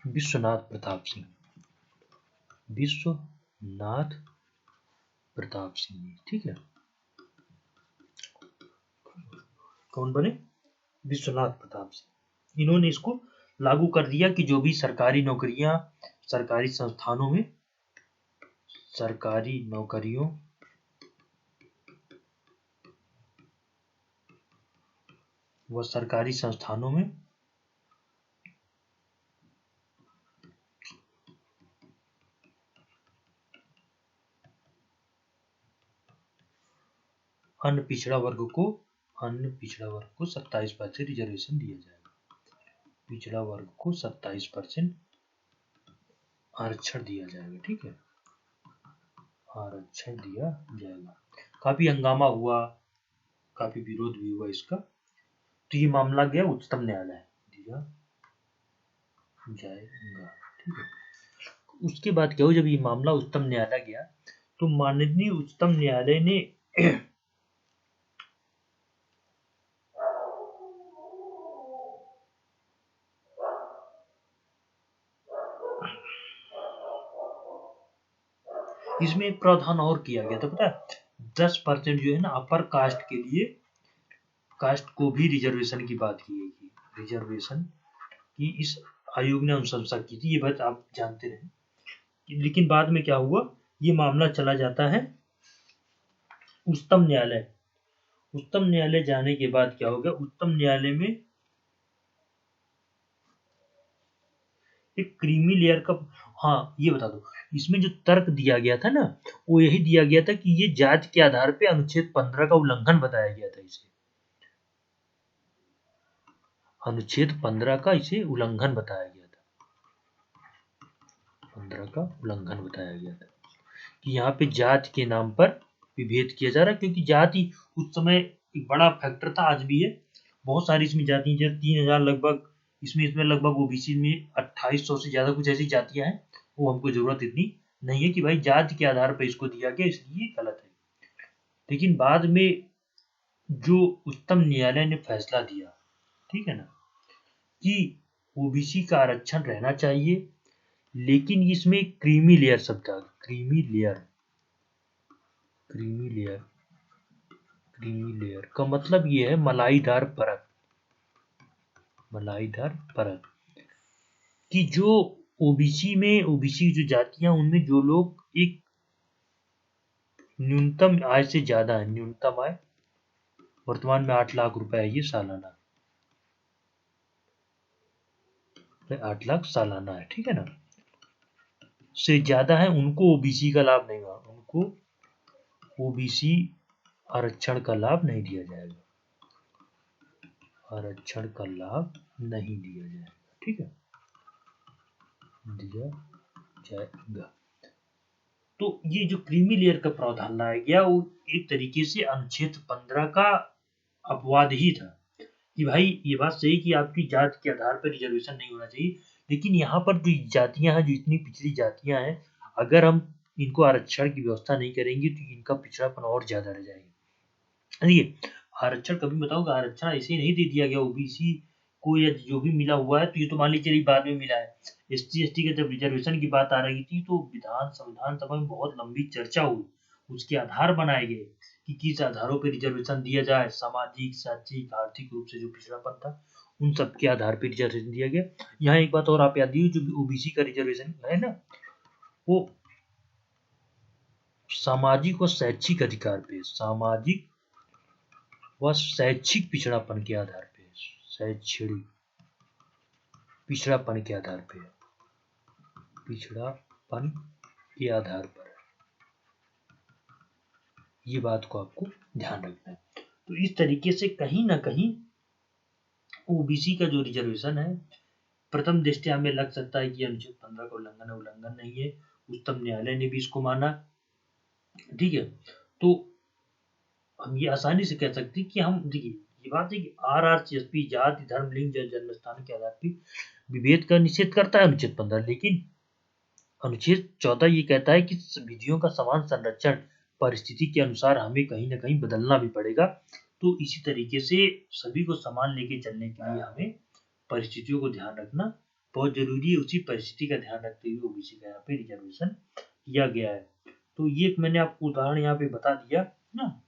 विश्वनाथ प्रताप सिंह, ठीक है। कौन बने? विश्वनाथ प्रताप सिंह। इन्होंने इसको लागू कर दिया कि जो भी सरकारी नौकरियां, सरकारी संस्थानों में, सरकारी नौकरियों व सरकारी संस्थानों में अन्य पिछड़ा वर्ग को 27% रिजर्वेशन दिया जाएगा, पिछड़ा वर्ग को 27% आरक्षण दिया जाएगा, ठीक है, आरक्षण दिया जाएगा। काफी हंगामा हुआ, काफी विरोध भी हुआ इसका, तो ये मामला गया उच्चतम न्यायालय, दिया जाएगा, ठीक है। उसके बाद क्या हुआ, जब ये मामला उच्चतम न्यायालय गया, तो माननीय उच्चतम न्यायालय ने इसमें एक प्रावधान और किया गया था, पता है, 10% जो है ना अपर कास्ट के लिए, कास्ट को भी रिजर्वेशन की बात की गई थी, रिजर्वेशन की इस आयोग ने अनुशंसा की थी, ये बात आप जानते रहे। लेकिन बाद में क्या हुआ, ये मामला चला जाता है उच्चतम न्यायालय। उच्चतम न्यायालय जाने के बाद क्या हो गया, उच्चतम न्यायालय में एक क्रीमी लेयर का, हाँ ये बता दो, इसमें जो तर्क दिया गया था ना, वो यही दिया गया था कि ये जाति के आधार पे अनुच्छेद 15 का उल्लंघन बताया गया था, इसे अनुच्छेद 15 का इसे उल्लंघन बताया गया था, 15 का उल्लंघन बताया गया था, कि यहाँ पे जाति के नाम पर विभेद किया जा रहा है, क्योंकि जाति उस समय एक बड़ा फैक्टर था, आज भी है। बहुत सारी इसमें जाति, 3000 लगभग, इसमें लगभग ओबीसी में 2800 से ज्यादा कुछ ऐसी जातियां हैं, वो हमको जरूरत इतनी नहीं है कि भाई जाति के आधार पर इसको दिया गया, इसलिए गलत है। लेकिन बाद में जो उच्चतम न्यायालय ने फैसला दिया, ठीक है ना, कि ओबीसी का आरक्षण रहना चाहिए, लेकिन इसमें क्रीमी लेयर शब्द आ गया, क्रीमी लेयर का मतलब ये है मलाईदार परत, कि जो ओबीसी जो जातियां, उनमें जो लोग एक न्यूनतम आय से ज्यादा है, न्यूनतम आय वर्तमान में 8 लाख रुपए है, ये सालाना, 8 लाख सालाना है, ठीक है ना, से ज्यादा है, उनको ओबीसी का लाभ नहीं होगा, उनको ओबीसी आरक्षण का लाभ नहीं दिया जाएगा, आरक्षण का लाभ नहीं दिया जाएगा, ठीक है, दिया जाएगा। तो ये जो क्रीमी लेयर का प्रावधान लाया गया, वो एक तरीके से अनुच्छेद 15 का अपवाद ही था, कि भाई ये बात सही कि आपकी जाति के आधार पर रिजर्वेशन नहीं होना चाहिए, लेकिन यहाँ पर जो जातियां हैं, जो इतनी पिछड़ी जातियां हैं, अगर हम इनको आरक्षण की व्यवस्था नहीं करेंगे तो इनका पिछड़ापन और ज्यादा रह जाएगा। देखिए, आरक्षण कभी बताऊंगा, आरक्षण ऐसे नहीं दे दिया गया ओबीसी को, या जो भी मिला हुआ है, तो ये तो मान लीजिए बाद में मिला है। SC/ST के जब रिजर्वेशन की बात आ रही थी, तो संविधान सभा में बहुत लंबी चर्चा हुई, उसके आधार बनाए गए कि किस आधारों पर रिजर्वेशन दिया जाए, सामाजिक, शैक्षिक, आर्थिक रूप से जो पिछड़ापन था, उन सब के आधार पर रिजर्वेशन दिया गया। यहाँ एक बात और आप याद दीजिए, जो भी ओबीसी का रिजर्वेशन है ना, वो सामाजिक व शैक्षिक अधिकार पे, सामाजिक व शैक्षिक पिछड़ापन के आधार पे, शैक्षणिक पिछड़ापन के आधार पे, पिछड़ापन के आधार पर, ये बात को आपको ध्यान रखना है। तो इस तरीके से कहीं ना कहीं ओबीसी का जो रिजर्वेशन है, प्रथम दृष्टया हमें लग सकता है कि अनुच्छेद 15 का उल्लंघन नहीं है, उच्चतम न्यायालय ने भी इसको माना, ठीक है। तो हम ये आसानी से कह सकते हैं कि हम, देखिए ये बात है कि RRCSP जाति धर्म लिंग जन्म स्थान के आधार पर विभेद का निषेध करता है अनुच्छेद 15, लेकिन अनुच्छेद 14 ये कहता है कि विधियों का समान संरक्षण परिस्थिति के अनुसार हमें कहीं ना कहीं बदलना भी पड़ेगा। तो इसी तरीके से सभी को समान लेके चलने के लिए हमें परिस्थितियों को ध्यान रखना बहुत जरूरी है। उसी परिस्थिति का ध्यान रखते हुए ओबीसी का यहाँ पे रिजर्वेशन किया गया है। तो ये मैंने आपको उदाहरण यहाँ पे बता दिया ना।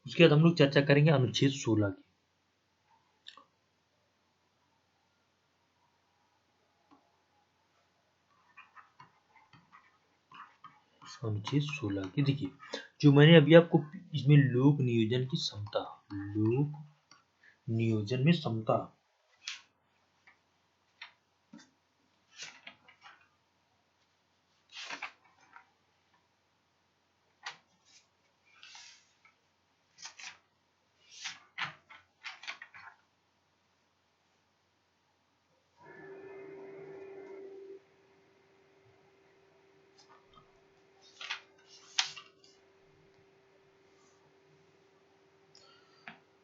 उसके बाद हम लोग चर्चा करेंगे अनुच्छेद 16 की। अनुच्छेद 16 की देखिए, जो मैंने अभी आपको इसमें लोक नियोजन की क्षमता, लोक नियोजन में क्षमता,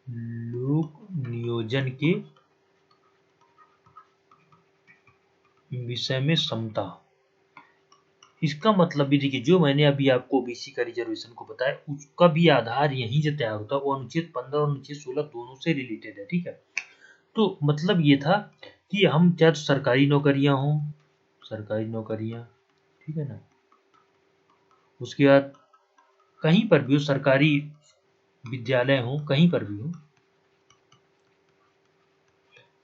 लोक नियोजन के विषय में क्षमता, इसका मतलब भी देखिए, जो मैंने अभी आपको ओबीसी का रिजर्वेशन को बताया, उसका भी आधार यहीं से तैयार होता है। वो अनुच्छेद 15 और अनुच्छेद 16 दोनों से रिलेटेड है, ठीक है। तो मतलब ये था कि हम चाहे सरकारी नौकरियां हों, सरकारी नौकरियां, ठीक है ना, उसके बाद कहीं पर भी हो, सरकारी विद्यालय हो, कहीं पर भी हो,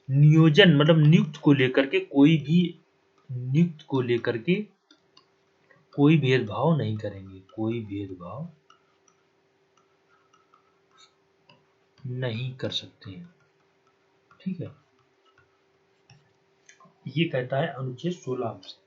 नियोजन मतलब नियुक्त को लेकर के कोई भी, नियुक्त को लेकर के कोई भेदभाव नहीं करेंगे, कोई भेदभाव नहीं कर सकते हैं, ठीक है। ये कहता है अनुच्छेद 16 से।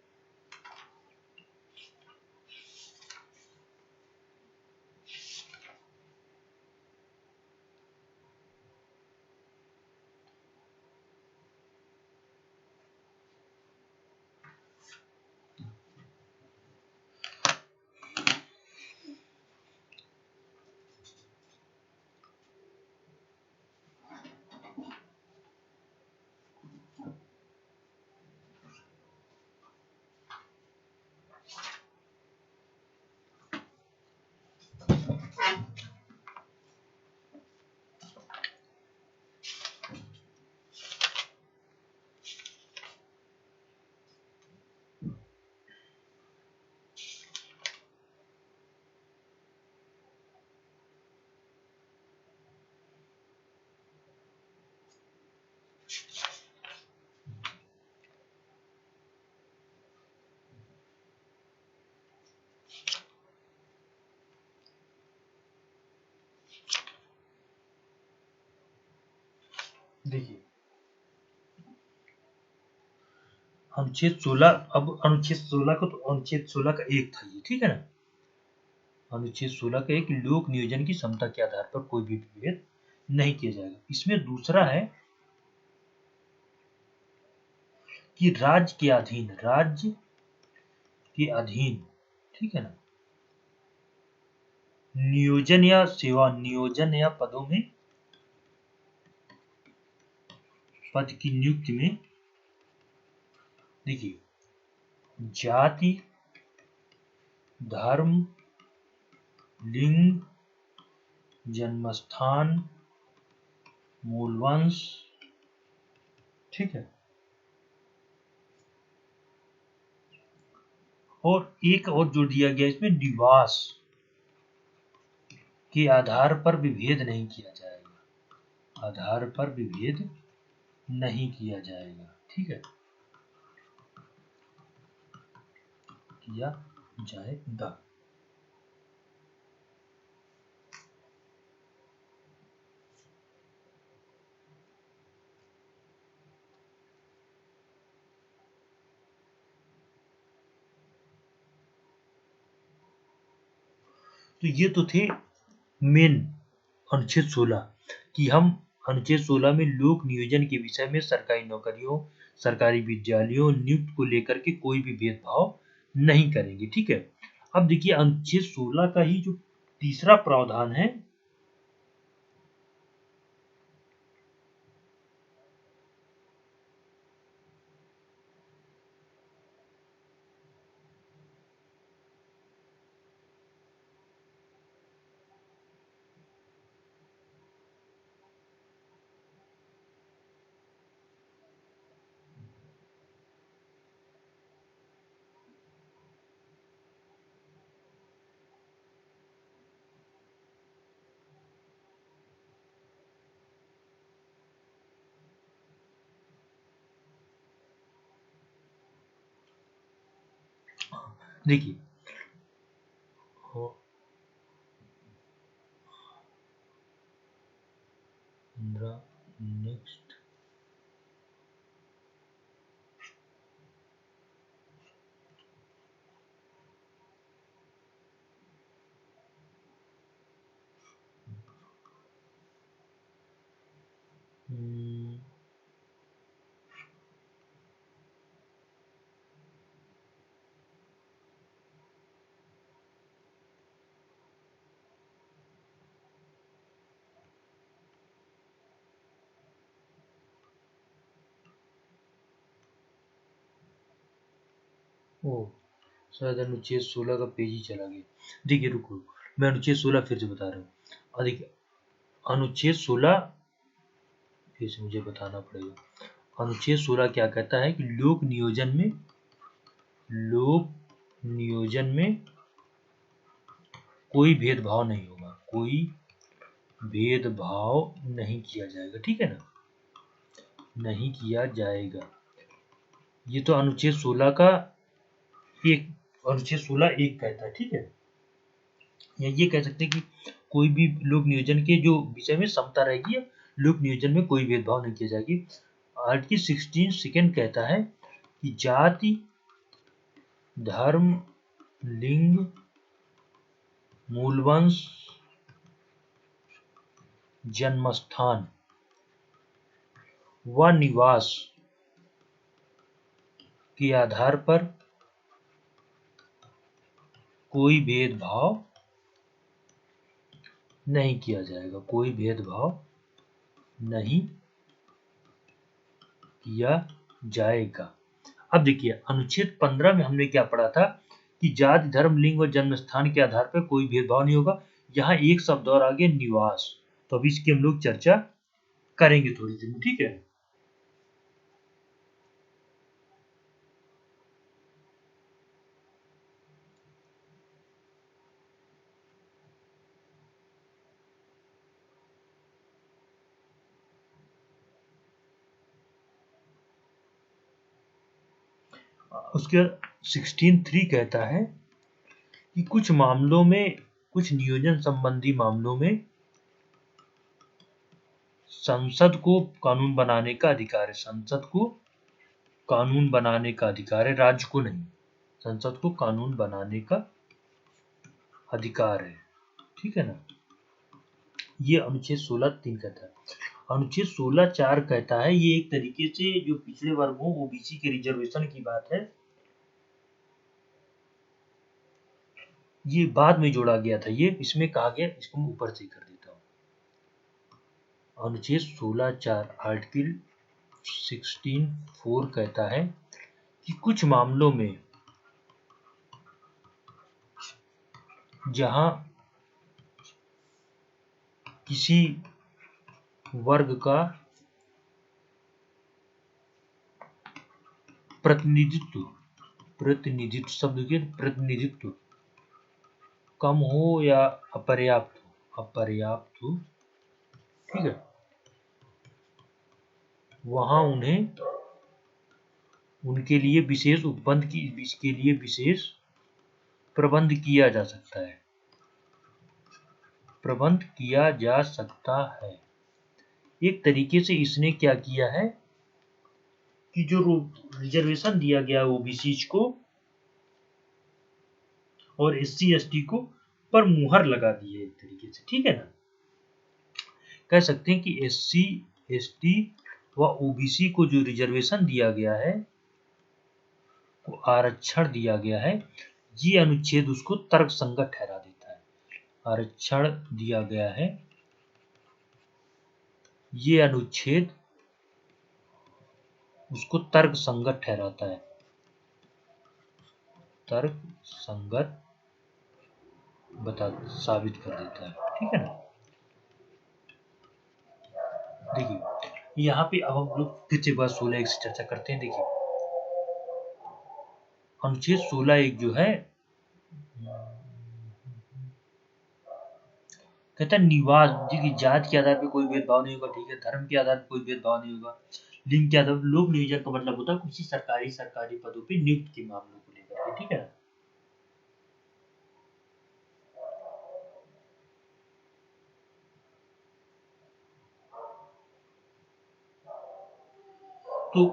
देखिए अनुच्छेद 16, अब अनुच्छेद 16 का, तो अनुच्छेद 16 का एक था ये, ठीक है ना। अनुच्छेद 16 का एक, लोक नियोजन की क्षमता के आधार पर कोई भी विभेद नहीं किया जाएगा। इसमें दूसरा है कि राज्य के अधीन, राज्य के अधीन, ठीक है ना, नियोजन या सेवा, नियोजन या पदों में पद की नियुक्ति में देखिए जाति, धर्म, लिंग, जन्मस्थान, मूलवंश, ठीक है, और एक और जोड़ दिया गया इसमें निवास के आधार पर विभेद नहीं किया जाएगा, आधार पर विभेद नहीं किया जाएगा, ठीक है, किया जाएगा। तो ये तो थे मेन अनुच्छेद 16 कि हम अनुच्छेद 16 में लोक नियोजन के विषय में सरकारी नौकरियों, सरकारी विद्यालयों, नियुक्त को लेकर के कोई भी भेदभाव नहीं करेंगे, ठीक है। अब देखिए अनुच्छेद 16 का ही जो तीसरा प्रावधान है देखिए नेक्स्ट ओ शायद अनुच्छेद 16 का पेज ही चला गया। देखिए रुको, मैं अनुच्छेद 16 फिर से बता रहा हूँ। और देखिए अनुच्छेद 16 फिर से मुझे बताना पड़ेगा। अनुच्छेद 16 क्या कहता है कि लोक नियोजन में कोई भेदभाव नहीं होगा, कोई भेदभाव नहीं किया जाएगा, ठीक है ना, नहीं किया जाएगा। ये तो अनुच्छेद 16 का एक, अनुच्छेद 16 एक कहता है, ठीक है। या ये कह सकते हैं कि कोई भी लोक नियोजन के जो विषय में समता रहेगी, लोक नियोजन में कोई भेदभाव नहीं किया जाएगी। आर्टिकल 16 सेकंड कहता है कि जाति, धर्म, लिंग, मूलवंश, जन्मस्थान व निवास के आधार पर कोई भेदभाव नहीं किया जाएगा, कोई भेदभाव नहीं किया जाएगा। अब देखिए अनुच्छेद 15 में हमने क्या पढ़ा था कि जाति, धर्म, लिंग और जन्म स्थान के आधार पर कोई भेदभाव नहीं होगा। यहाँ एक शब्द और आगे निवास, तो अभी इसकी हम लोग चर्चा करेंगे थोड़ी देर में, ठीक है। उसके 16(3) कहता है कि कुछ मामलों में, कुछ नियोजन संबंधी मामलों में संसद को कानून बनाने का अधिकार है, संसद को कानून बनाने का अधिकार है, राज्य को नहीं, संसद को कानून बनाने का अधिकार है, ठीक है ना। ये अनुच्छेद 16(3) कहता है। अनुच्छेद 16(4) कहता है, ये एक तरीके से जो पिछड़े वर्गों ओबीसी के रिजर्वेशन की बात है, ये बाद में जोड़ा गया था, ये इसमें कहा गया, इसको मैं ऊपर से कर देता हूँ। अनुच्छेद 16(4) आर्टिकल 16(4) कहता है कि कुछ मामलों में जहां किसी वर्ग का प्रतिनिधित्व शब्द के प्रतिनिधित्व कम हो या अपर्याप्त हो, ठीक है, वहां उनके लिए विशेष प्रबंध किया जा सकता है। एक तरीके से इसने क्या किया है कि जो रिजर्वेशन दिया गया ओबीसी को और एससी एसटी को पर मुहर लगा दी है एक तरीके से, ठीक है ना। कह सकते हैं कि एससी एसटी व ओबीसी को जो रिजर्वेशन दिया गया है, को आरक्षण दिया गया है, ये अनुच्छेद उसको तर्कसंगत ठहरा देता है। आरक्षण दिया गया है, ये अनुच्छेद उसको तर्कसंगत ठहराता है, तर्कसंगत साबित कर देता है, ठीक है ना। देखिए यहाँ पे अब हम लोग फिर से बात 16(1) से चर्चा करते हैं। देखिए अनुच्छेद 16(1) जो है कहता है निवास, देखिए जात के आधार पर कोई भेदभाव नहीं होगा, ठीक है, धर्म के आधार पर कोई भेदभाव नहीं होगा, लिंग के आधार पर। लोक नियोजन का मतलब होता है किसी सरकारी पदों पे नियुक्त के मामलों को लेकर के, ठीक है। तो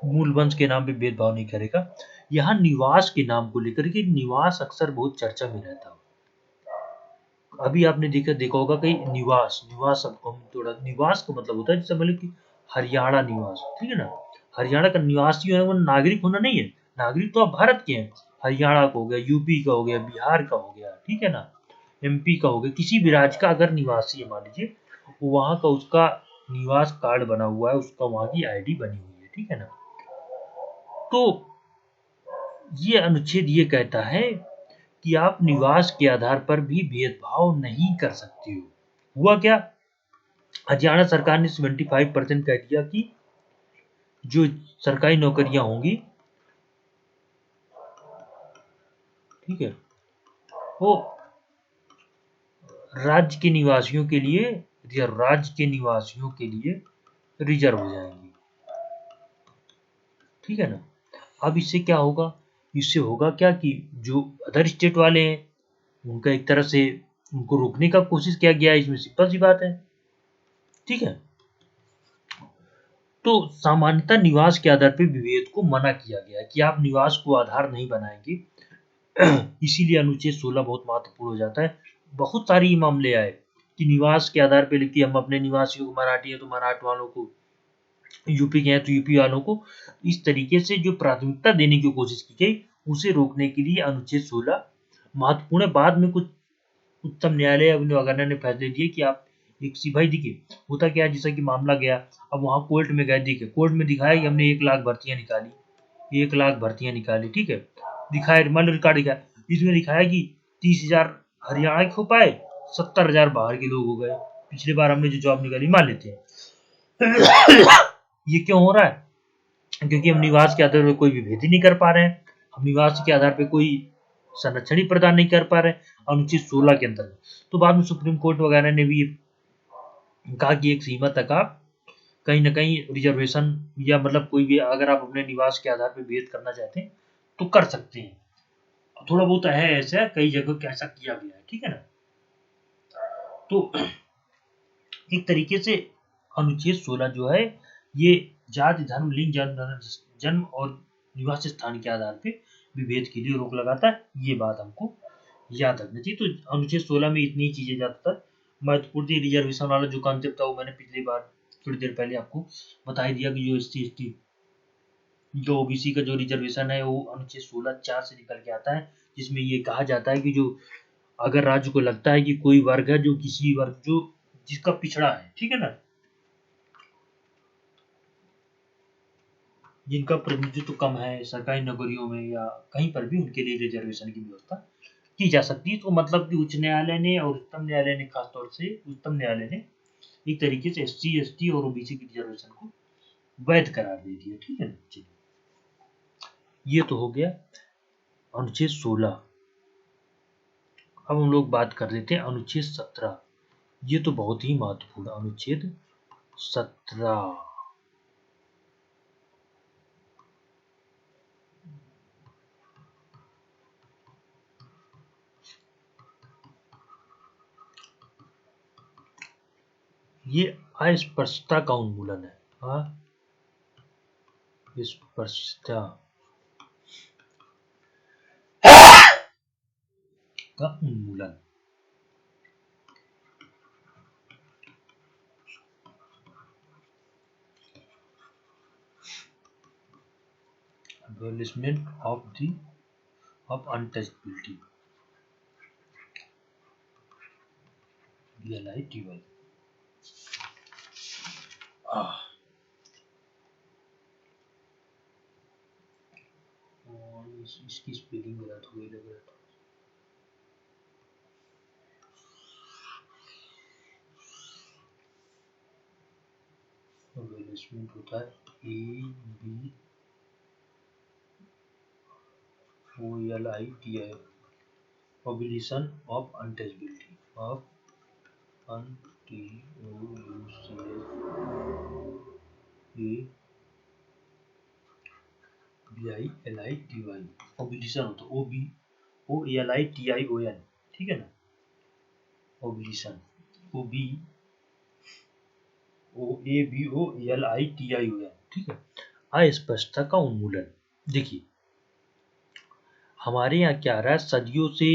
मूल वंश के नाम पे भेदभाव नहीं करेगा। यहाँ निवास के नाम को लेकर के, निवास अक्सर बहुत चर्चा में रहता है। अभी आपने देखा होगा कहीं निवास सबको हम थोड़ा, निवास का मतलब होता है जैसे मतलब कि हरियाणा निवास, ठीक है ना। हरियाणा का निवासी है वो नागरिक होना नहीं है, नागरिक तो आप भारत के हैं। हरियाणा का हो गया, यूपी का हो गया, बिहार का हो गया, ठीक है ना, एमपी का हो गया, किसी भी राज्य का अगर निवासी है मान लीजिए, वहां का उसका निवास कार्ड बना हुआ है, उसका वहां की आईडी बनी हुई है, ठीक है ना। तो ये अनुच्छेद ये कहता है कि आप निवास के आधार पर भी भेदभाव नहीं कर सकते हो। हुआ क्या, हरियाणा सरकार ने 75% कह दिया कि जो सरकारी नौकरियां होंगी, ठीक है, वो राज्य के निवासियों के लिए रिजर्व हो जाएंगी, ठीक है ना। अब इससे क्या होगा, इससे होगा क्या कि जो अदर स्टेट वाले हैं उनका एक तरह से उनको रोकने का कोशिश किया गया है, इसमें सिंपल सी बात है, ठीक है। तो सामान्यतः निवास के आधार पर विभेद को मना किया गया है कि आप निवास को आधार नहीं बनाएंगे। इसीलिए अनुच्छेद 16 बहुत महत्वपूर्ण हो जाता है। बहुत सारे मामले आए कि निवास के आधार पर लिखती, हम अपने निवासियों को मराठी है तो मराठ वालों को, यूपी के हैं तो यूपी वालों को, इस तरीके से जो प्राथमिकता देने की कोशिश की गई उसे रोकने के लिए अनुच्छेद 16 महत्वपूर्ण है। बाद में कुछ उच्चतम न्यायालय वगैरह ने फैसले दिए कि आप एक सिपाही दिखे, होता क्या है, जैसा कि मामला गया, अब वहां कोर्ट में गए, दिखे, कोर्ट में दिखाया कि हमने 1 लाख भर्तियां निकाली, ठीक है, दिखाया, मान रिकॉर्ड दिखाया, इसमें दिखाया कि 30,000 हरियाणा के हो पाए, 70,000 बाहर के लोग हो गए। पिछली बार हमने जो जॉब निकाली, मान लेते हैं। ये क्यों हो रहा है, क्योंकि हम निवास के आधार पर कोई विभेद ही नहीं कर पा रहे हैं, हम निवास के आधार पर कोई संरक्षण ही प्रदान नहीं कर पा रहे अनुच्छेद 16 के अंतर्गत। तो बाद में सुप्रीम कोर्ट वगैरह ने भी कहा कि एक सीमा तक आप कहीं ना कहीं रिजर्वेशन या मतलब कोई भी अगर आप अपने निवास के आधार पर भेद करना चाहते हैं तो कर सकते हैं। थोड़ा बहुत है ऐसा, कई जगह ऐसा किया गया है, ठीक है ना। तो एक तरीके से अनुच्छेद 16 जो है ये जाति धर्म लिंग जन्म और निवास स्थान के आधार पर विभेद के लिए रोक लगाता है। ये बात हमको याद रखनी चाहिए। तो अनुच्छेद 16 में इतनी चीजें ज्यादातर महत्वपूर्ण। रिजर्वेशन वाला जो कॉन्सेप्ट था वो मैंने पिछली बार थोड़ी देर पहले आपको बता ही दिया कि जो एससी एसटी जो ओबीसी का जो रिजर्वेशन है वो अनुच्छेद 16(4) से निकल के आता है, जिसमें ये कहा जाता है कि जो अगर राज्य को लगता है कि कोई वर्ग है जो किसी वर्ग जो जिसका पिछड़ा है, ठीक है ना, जिनका प्रतिनिधित्व कम है सरकारी नौकरियों में या कहीं पर भी, उनके लिए रिजर्वेशन की व्यवस्था की जा सकती है। तो मतलब कि उच्च न्यायालय ने और उच्चतम न्यायालय ने, खासतौर से उच्चतम न्यायालय ने एक तरीके से SC ST और OBC की रिजर्वेशन को वैध करार दे दिया। ठीक है, ये तो हो गया अनुच्छेद 16। अब हम लोग बात कर लेते हैं अनुच्छेद 17। ये तो बहुत ही महत्वपूर्ण अनुच्छेद 17। ये अस्पृश्यता का उन्मूलन है। अस्पृश्यता का उन्मूलन। Abolishment of untouchability, BLITY। इसकी स्पेलिंग गलत हो गई लग रहा था। एबॉलिशमेंट होता है ABOLITY, Abolition of untouchability, of UNTOUCHABILITY, Abolition होता है OBOLITION। ठीक है ना, Abolition ABOLITION। ठीक है। अस्पष्टता का उन्मूलन। देखिए हमारे यहाँ क्या रहा है, सदियों से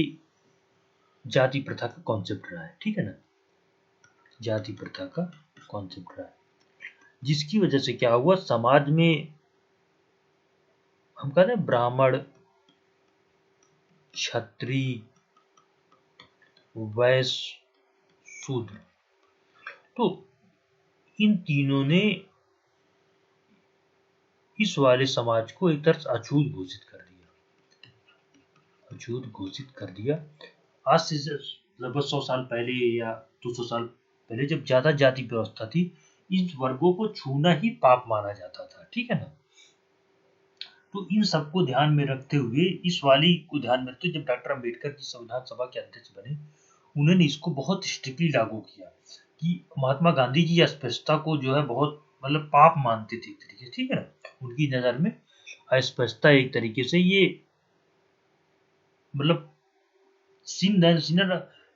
जाति प्रथा का कॉन्सेप्ट रहा है। ठीक है ना, जाति प्रथा का कॉन्सेप्ट रहा है, जिसकी वजह से क्या हुआ, समाज में हम कहते हैं ब्राह्मण, क्षत्रिय, वैश्य, शूद्र, तो इन तीनों ने इस वाले समाज को एक तरह से अछूत घोषित कर दिया। अछूत घोषित कर दिया। आज से लगभग 100 साल पहले या 200 साल पहले जब ज्यादा जाति व्यवस्था थी, इन वर्गों को छूना ही पाप माना जाता था। ठीक है ना, तो इन सबको ध्यान में रखते हुए, इस वाली को ध्यान में रखते हुए, जब डॉक्टर अम्बेडकर जी संविधान सभा के अध्यक्ष बने, उन्होंने इसको बहुत स्ट्रिक्टली लागू किया कि महात्मा गांधी जी अस्पृश्यता को जो है बहुत मतलब पाप मानते थे एक तरीके से। ठीक है ना, उनकी नजर में अस्पृश्यता एक तरीके से ये मतलब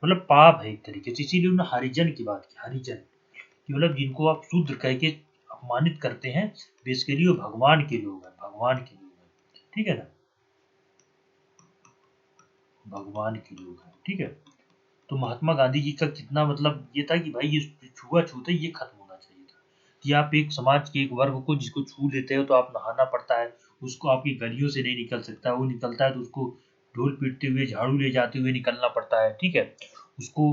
मतलब पाप है एक तरीके से। इसीलिए उन्होंने हरिजन की बात की। हरिजन कि मतलब जिनको आप शूद्र कह के अपमानित करते हैं, बेसिकली वो भगवान के लोग हैं, भगवान के लोग हैं। ठीक है ना, भगवान के लोग हैं। ठीक है, तो महात्मा गांधी जी का कितना मतलब ये था कि भाई ये छुआछूत है, ये खत्म होना चाहिए था। कि आप एक समाज के एक वर्ग को जिसको छू लेते हो तो आप नहाना पड़ता है, उसको आपकी गलियों से नहीं निकल सकता, वो निकलता है तो उसको ढोल पीटते हुए, झाड़ू ले जाते हुए निकलना पड़ता है। ठीक है, उसको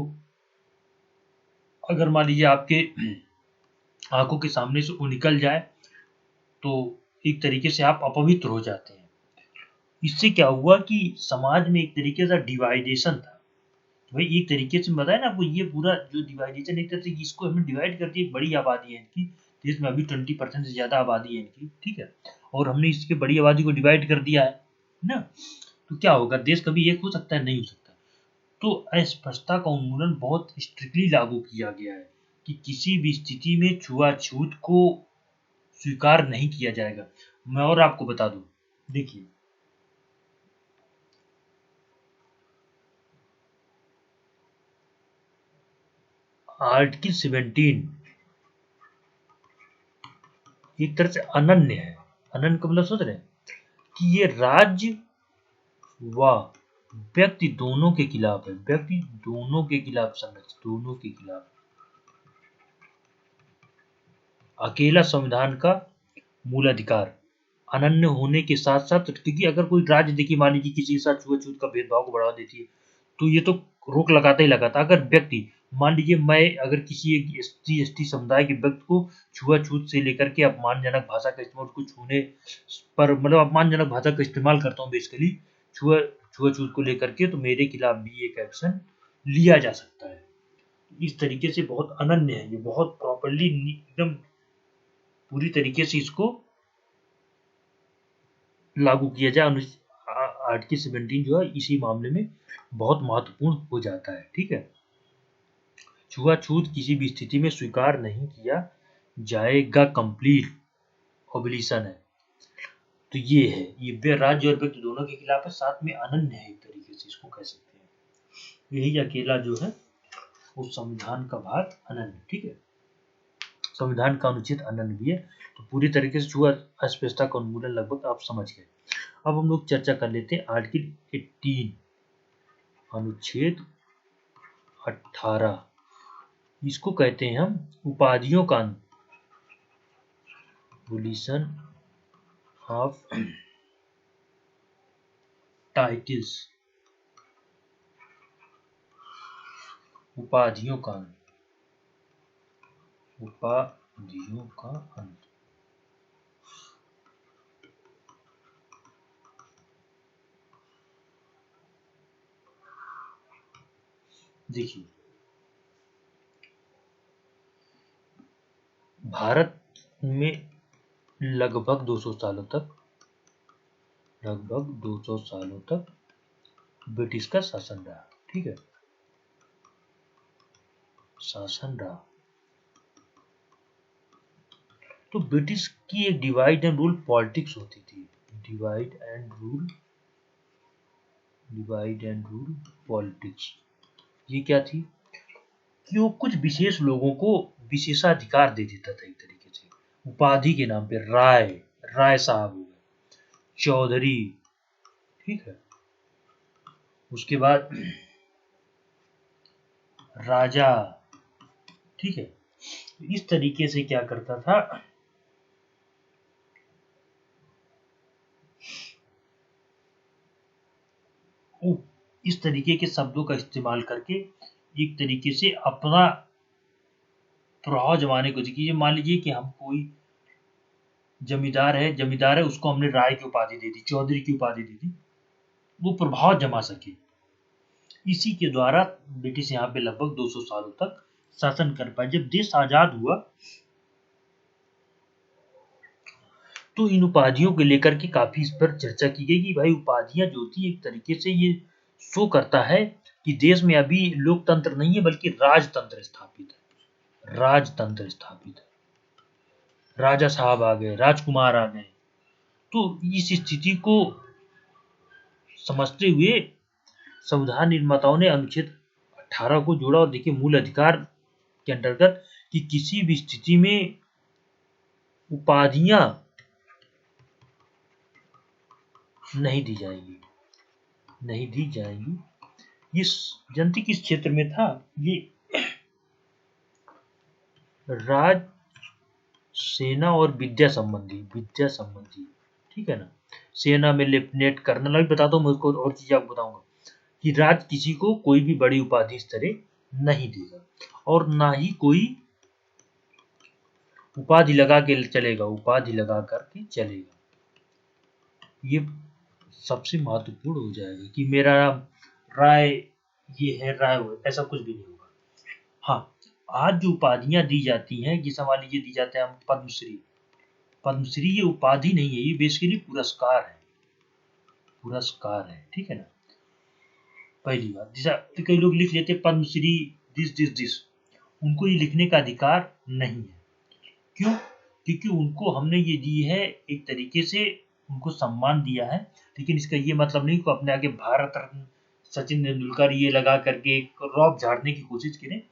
अगर मान लीजिए आपके आंखों के सामने से वो निकल जाए तो एक तरीके से आप अपवित्र हो जाते हैं। इससे क्या हुआ कि समाज में एक तरीके से डिवाइडेशन था। भाई एक तरीके से बताया ना आपको, ये पूरा जो डिवाइडेशन एक तरह से इसको हमने डिवाइड कर दिया। बड़ी आबादी है इनकी देश में, अभी 20% से ज्यादा आबादी है इनकी। ठीक है, और हमने इसके बड़ी आबादी को डिवाइड कर दिया है ना, तो क्या होगा, देश कभी एक हो सकता है, नहीं हो सकता। तो अस्पृश्यता का उन्मूलन बहुत स्ट्रिक्टली लागू किया गया है कि किसी भी स्थिति में छुआछूत को स्वीकार नहीं किया जाएगा। मैं और आपको बता दूं, देखिए आर्टिकल 17 एक तरह से अनन्य है। अनन्य का मतलब सोच रहे हैं कि ये राज्य व व्यक्ति दोनों के खिलाफ है। व्यक्ति दोनों के खिलाफ संरक्षित, दोनों के खिलाफ अकेला संविधान का मूल अधिकार, अनन्य होने के साथ साथ, क्योंकि अगर कोई राज्य देखिए मान लीजिए किसी के साथ छुआछूत का भेदभाव को बढ़ावा देती है तो ये तो रोक लगाता ही लगाता। अगर व्यक्ति मान लीजिए मैं अगर किसी एक SC/ST समुदाय के व्यक्ति को छुआछूत से लेकर के अपमानजनक भाषा का इस्तेमाल, उसको छूने पर मतलब अपमानजनक भाषा का इस्तेमाल करता हूँ बेसिकली छुआछूत को लेकर के, तो मेरे खिलाफ भी एक एक्शन लिया जा सकता है। इस तरीके से बहुत अनन्य है ये, बहुत प्रॉपरली एकदम पूरी तरीके से इसको लागू किया जाए। आर्टिकल 17 जो है इसी मामले में बहुत महत्वपूर्ण हो जाता है। ठीक है, छुआछूत किसी भी स्थिति में स्वीकार नहीं किया जाएगा, कंप्लीट ऑब्लिशन है। तो ये है, ये राज्य और व्यक्ति दोनों के खिलाफ है, साथ में अनन्य है, एक तरीके से इसको कह सकते हैं। यही अकेला जो है उस संविधान का भाग अनन्य। ठीक है, संविधान का अनुच्छेद अनन्य भी है। तो पूरी तरीके से छुआ अस्पृश्यता का उन्मूलन लगभग आप समझ गए। अब हम लोग चर्चा कर लेते हैं आर्टिकल 18 अनुच्छेद 18। इसको कहते हैं हम उपाधियों का एबोलिशन ऑफ टाइटल्स, उपाधियों का अंत। देखिए, भारत में लगभग 200 सालों तक ब्रिटिश का शासन रहा। ठीक है, शासन रहा। तो ब्रिटिश की एक डिवाइड एंड रूल पॉलिटिक्स होती थी। डिवाइड एंड रूल पॉलिटिक्स, ये क्या थी कि वो कुछ विशेष लोगों को विशेषाधिकार दे देता था, एक तरीके से उपाधि के नाम पे। राय साहब हो गए, चौधरी, ठीक है, उसके बाद राजा। ठीक है, इस तरीके से क्या करता था, इस तरीके के शब्दों का इस्तेमाल करके एक तरीके से अपना प्रभाव जमाने को देखिए। मान लीजिए कि हम कोई जमींदार है, उसको हमने राय की उपाधि दे दी, चौधरी की उपाधि दे दी, वो प्रभाव जमा सके। इसी के द्वारा ब्रिटिश यहाँ पे लगभग 200 सालों तक शासन कर पाए। जब देश आजाद हुआ तो इन उपाधियों को लेकर के काफी इस पर चर्चा की गई कि भाई उपाधियां जो थी एक तरीके से ये शो करता है कि देश में अभी लोकतंत्र नहीं है बल्कि राजतंत्र स्थापित है। राजा साहब आ गए, राजकुमार आ गए। तो इस स्थिति को समझते हुए संविधान निर्माताओं ने अनुच्छेद 18 को जोड़ा। और देखिए, मूल अधिकार के अंतर्गत कि किसी भी स्थिति में उपाधियां नहीं दी जाएंगी। ये जनती किस क्षेत्र में था, ये राज, सेना और विद्या संबंधी। ठीक है ना, सेना में लेफ्टिनेंट कर्नल, अभी बताता हूँ, मुझको और चीजें आपको बताऊंगा कि राज किसी को कोई भी बड़ी उपाधि इस तरह नहीं देगा और ना ही कोई उपाधि लगा करके चलेगा। ये सबसे महत्वपूर्ण हो जाएगा कि मेरा राय ये है, राय वो, ऐसा कुछ भी नहीं होगा। हाँ, आज जो उपाधियां दी जाती हैं, जैसा मान लीजिए दी जाते हैं पद्मश्री, ये उपाधि नहीं है, ये बेसिकली पुरस्कार है। ठीक है ना, पहली बात। जैसा तो कई लोग लिख लेते पद्मश्री दिस, उनको ये लिखने का अधिकार नहीं है। क्यों? क्योंकि उनको हमने ये दी है, एक तरीके से उनको सम्मान दिया है, लेकिन इसका ये मतलब नहीं कि अपने आगे भारत रत्न सचिन तेंदुलकर ये लगा करके एक रौब झाड़ने की कोशिश करें।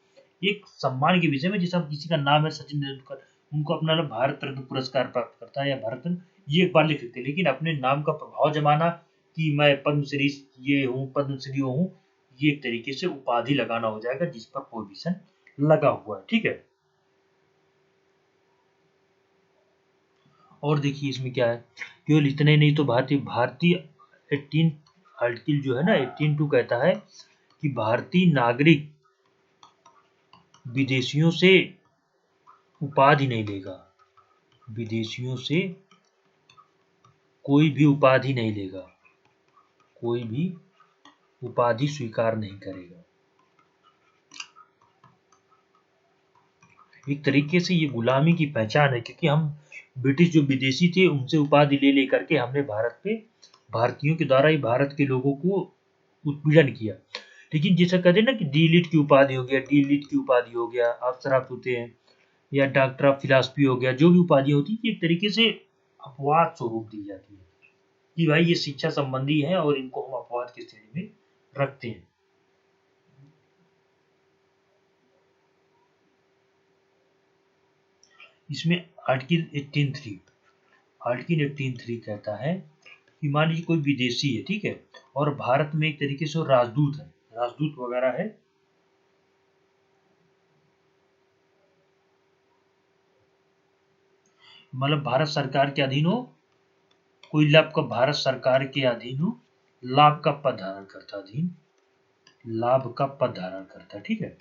एक सम्मान के विषय में, जैसे किसी का नाम है सचिन तेंदुलकर, उनको अपना भारत रत्न पुरस्कार प्राप्त करता है या भारत रत्न, ये एक बार लिख सकते हैं, लेकिन अपने नाम का प्रभाव जमाना कि मैं पद्मश्री ये हूँ, पद्मश्री वो हूँ, ये एक तरीके से उपाधि लगाना हो जाएगा जिस पर प्रोहिबिशन लगा हुआ है। ठीक है, और देखिए इसमें क्या है, केवल इतना ही नहीं, तो भारतीय 18 आर्टिकल जो है ना, 18(2) कहता है कि भारतीय नागरिक विदेशियों से उपाधि नहीं लेगा, विदेशियों से कोई भी उपाधि नहीं लेगा, कोई भी उपाधि स्वीकार नहीं करेगा। एक तरीके से ये गुलामी की पहचान है, क्योंकि हम ब्रिटिश जो विदेशी थे उनसे उपाधि ले लेकर के हमने भारत पे, भारतीयों के द्वारा ही भारत के लोगों को उत्पीड़न किया। लेकिन जैसा कहते हैं ना कि डी लिट की उपाधि हो गया, डी लिट की उपाधि हो गया, अफसर आप होते हैं, या डॉक्टर ऑफ फिलॉसफी हो गया, जो भी उपाधि होती है एक तरीके से अपवाद स्वरूप दी जाती है कि भाई ये शिक्षा संबंधी है और इनको हम अपवाद की श्रेणी में रखते हैं। इसमें आर्टिकल 18(3) कहता है कि मान लीजिए कोई विदेशी है, ठीक है, और भारत में एक तरीके से राजदूत है, राजदूत वगैरह है, मतलब भारत सरकार के अधीन हो, कोई लाभ का भारत सरकार के अधीन हो, लाभ का पद धारण करता, अधीन लाभ का पद धारण करता, ठीक है।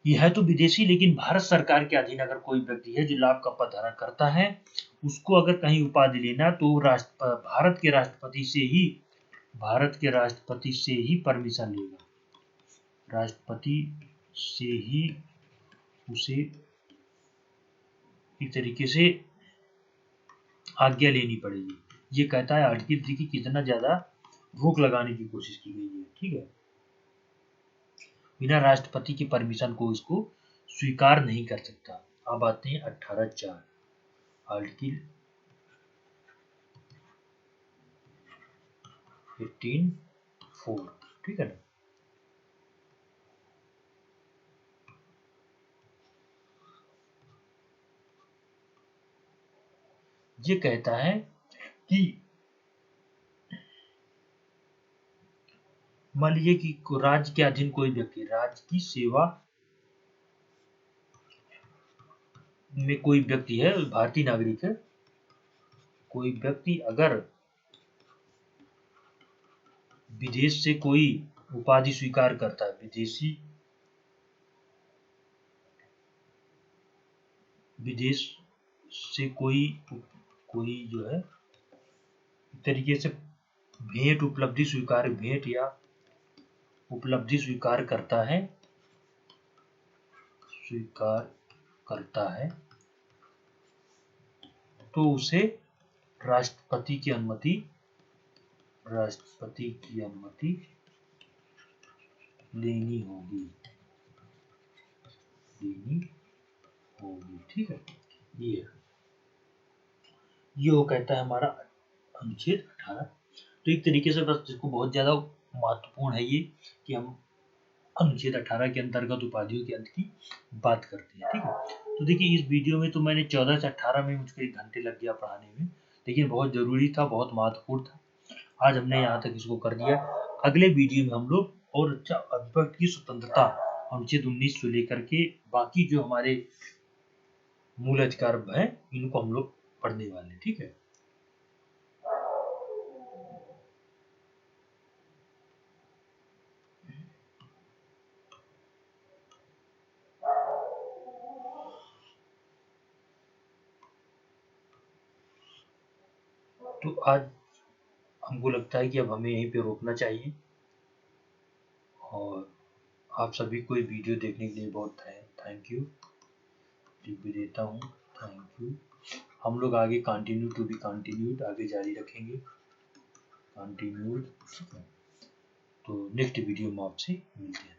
यह है तो विदेशी, लेकिन भारत सरकार के अधीन अगर कोई व्यक्ति है जो लाभ का पद धारण करता है, उसको अगर कहीं उपाधि लेना तो भारत के राष्ट्रपति से ही परमिशन लेगा, राष्ट्रपति से ही उसे एक तरीके से आज्ञा लेनी पड़ेगी। ये कहता है आर्टिकल 3 की कितना ज्यादा रोक लगाने की कोशिश की गई है, ठीक है। बिना राष्ट्रपति की परमिशन को इसको स्वीकार नहीं कर सकता। अब आते हैं 18(4) आर्टिकल 18(4), ठीक है ना। ये कहता है कि मान लीजिए कि राज्य के अधीन कोई व्यक्ति, राज्य की सेवा में कोई व्यक्ति है, भारतीय नागरिक है, कोई व्यक्ति अगर विदेश से कोई उपाधि स्वीकार करता है, विदेश से कोई जो है तरीके से भेंट उपलब्धि स्वीकार करता है तो उसे राष्ट्रपति की अनुमति लेनी होगी, ठीक है। ये वो कहता है हमारा अनुच्छेद 18। तो एक तरीके से बस जिसको बहुत ज्यादा महत्वपूर्ण है ये कि हम अनुच्छेद 18 के अंतर्गत उपाधियों के अंत की बात करते हैं, ठीक है। तो देखिए इस वीडियो में तो मैंने 14 से 18 में मुझको 1 घंटे लग गया पढ़ाने में, लेकिन बहुत जरूरी था, बहुत महत्वपूर्ण था। आज हमने यहाँ तक इसको कर दिया। अगले वीडियो में हम लोग और अच्छा अभिव्यक्ति की स्वतंत्रता अनुच्छेद 19 से लेकर के बाकी जो हमारे मूल अधिकार है इनको हम लोग पढ़ने वाले हैं, ठीक है। तो आज हमको लगता है कि अब हमें यहीं पे रोकना चाहिए, और आप सभी को वीडियो देखने के लिए बहुत थैंक यू भी देता हूँ, थैंक यू। हम लोग आगे कंटिन्यू टू बी कंटिन्यूड आगे जारी रखेंगे, कंटिन्यूड। तो नेक्स्ट वीडियो में आपसे मिलते हैं।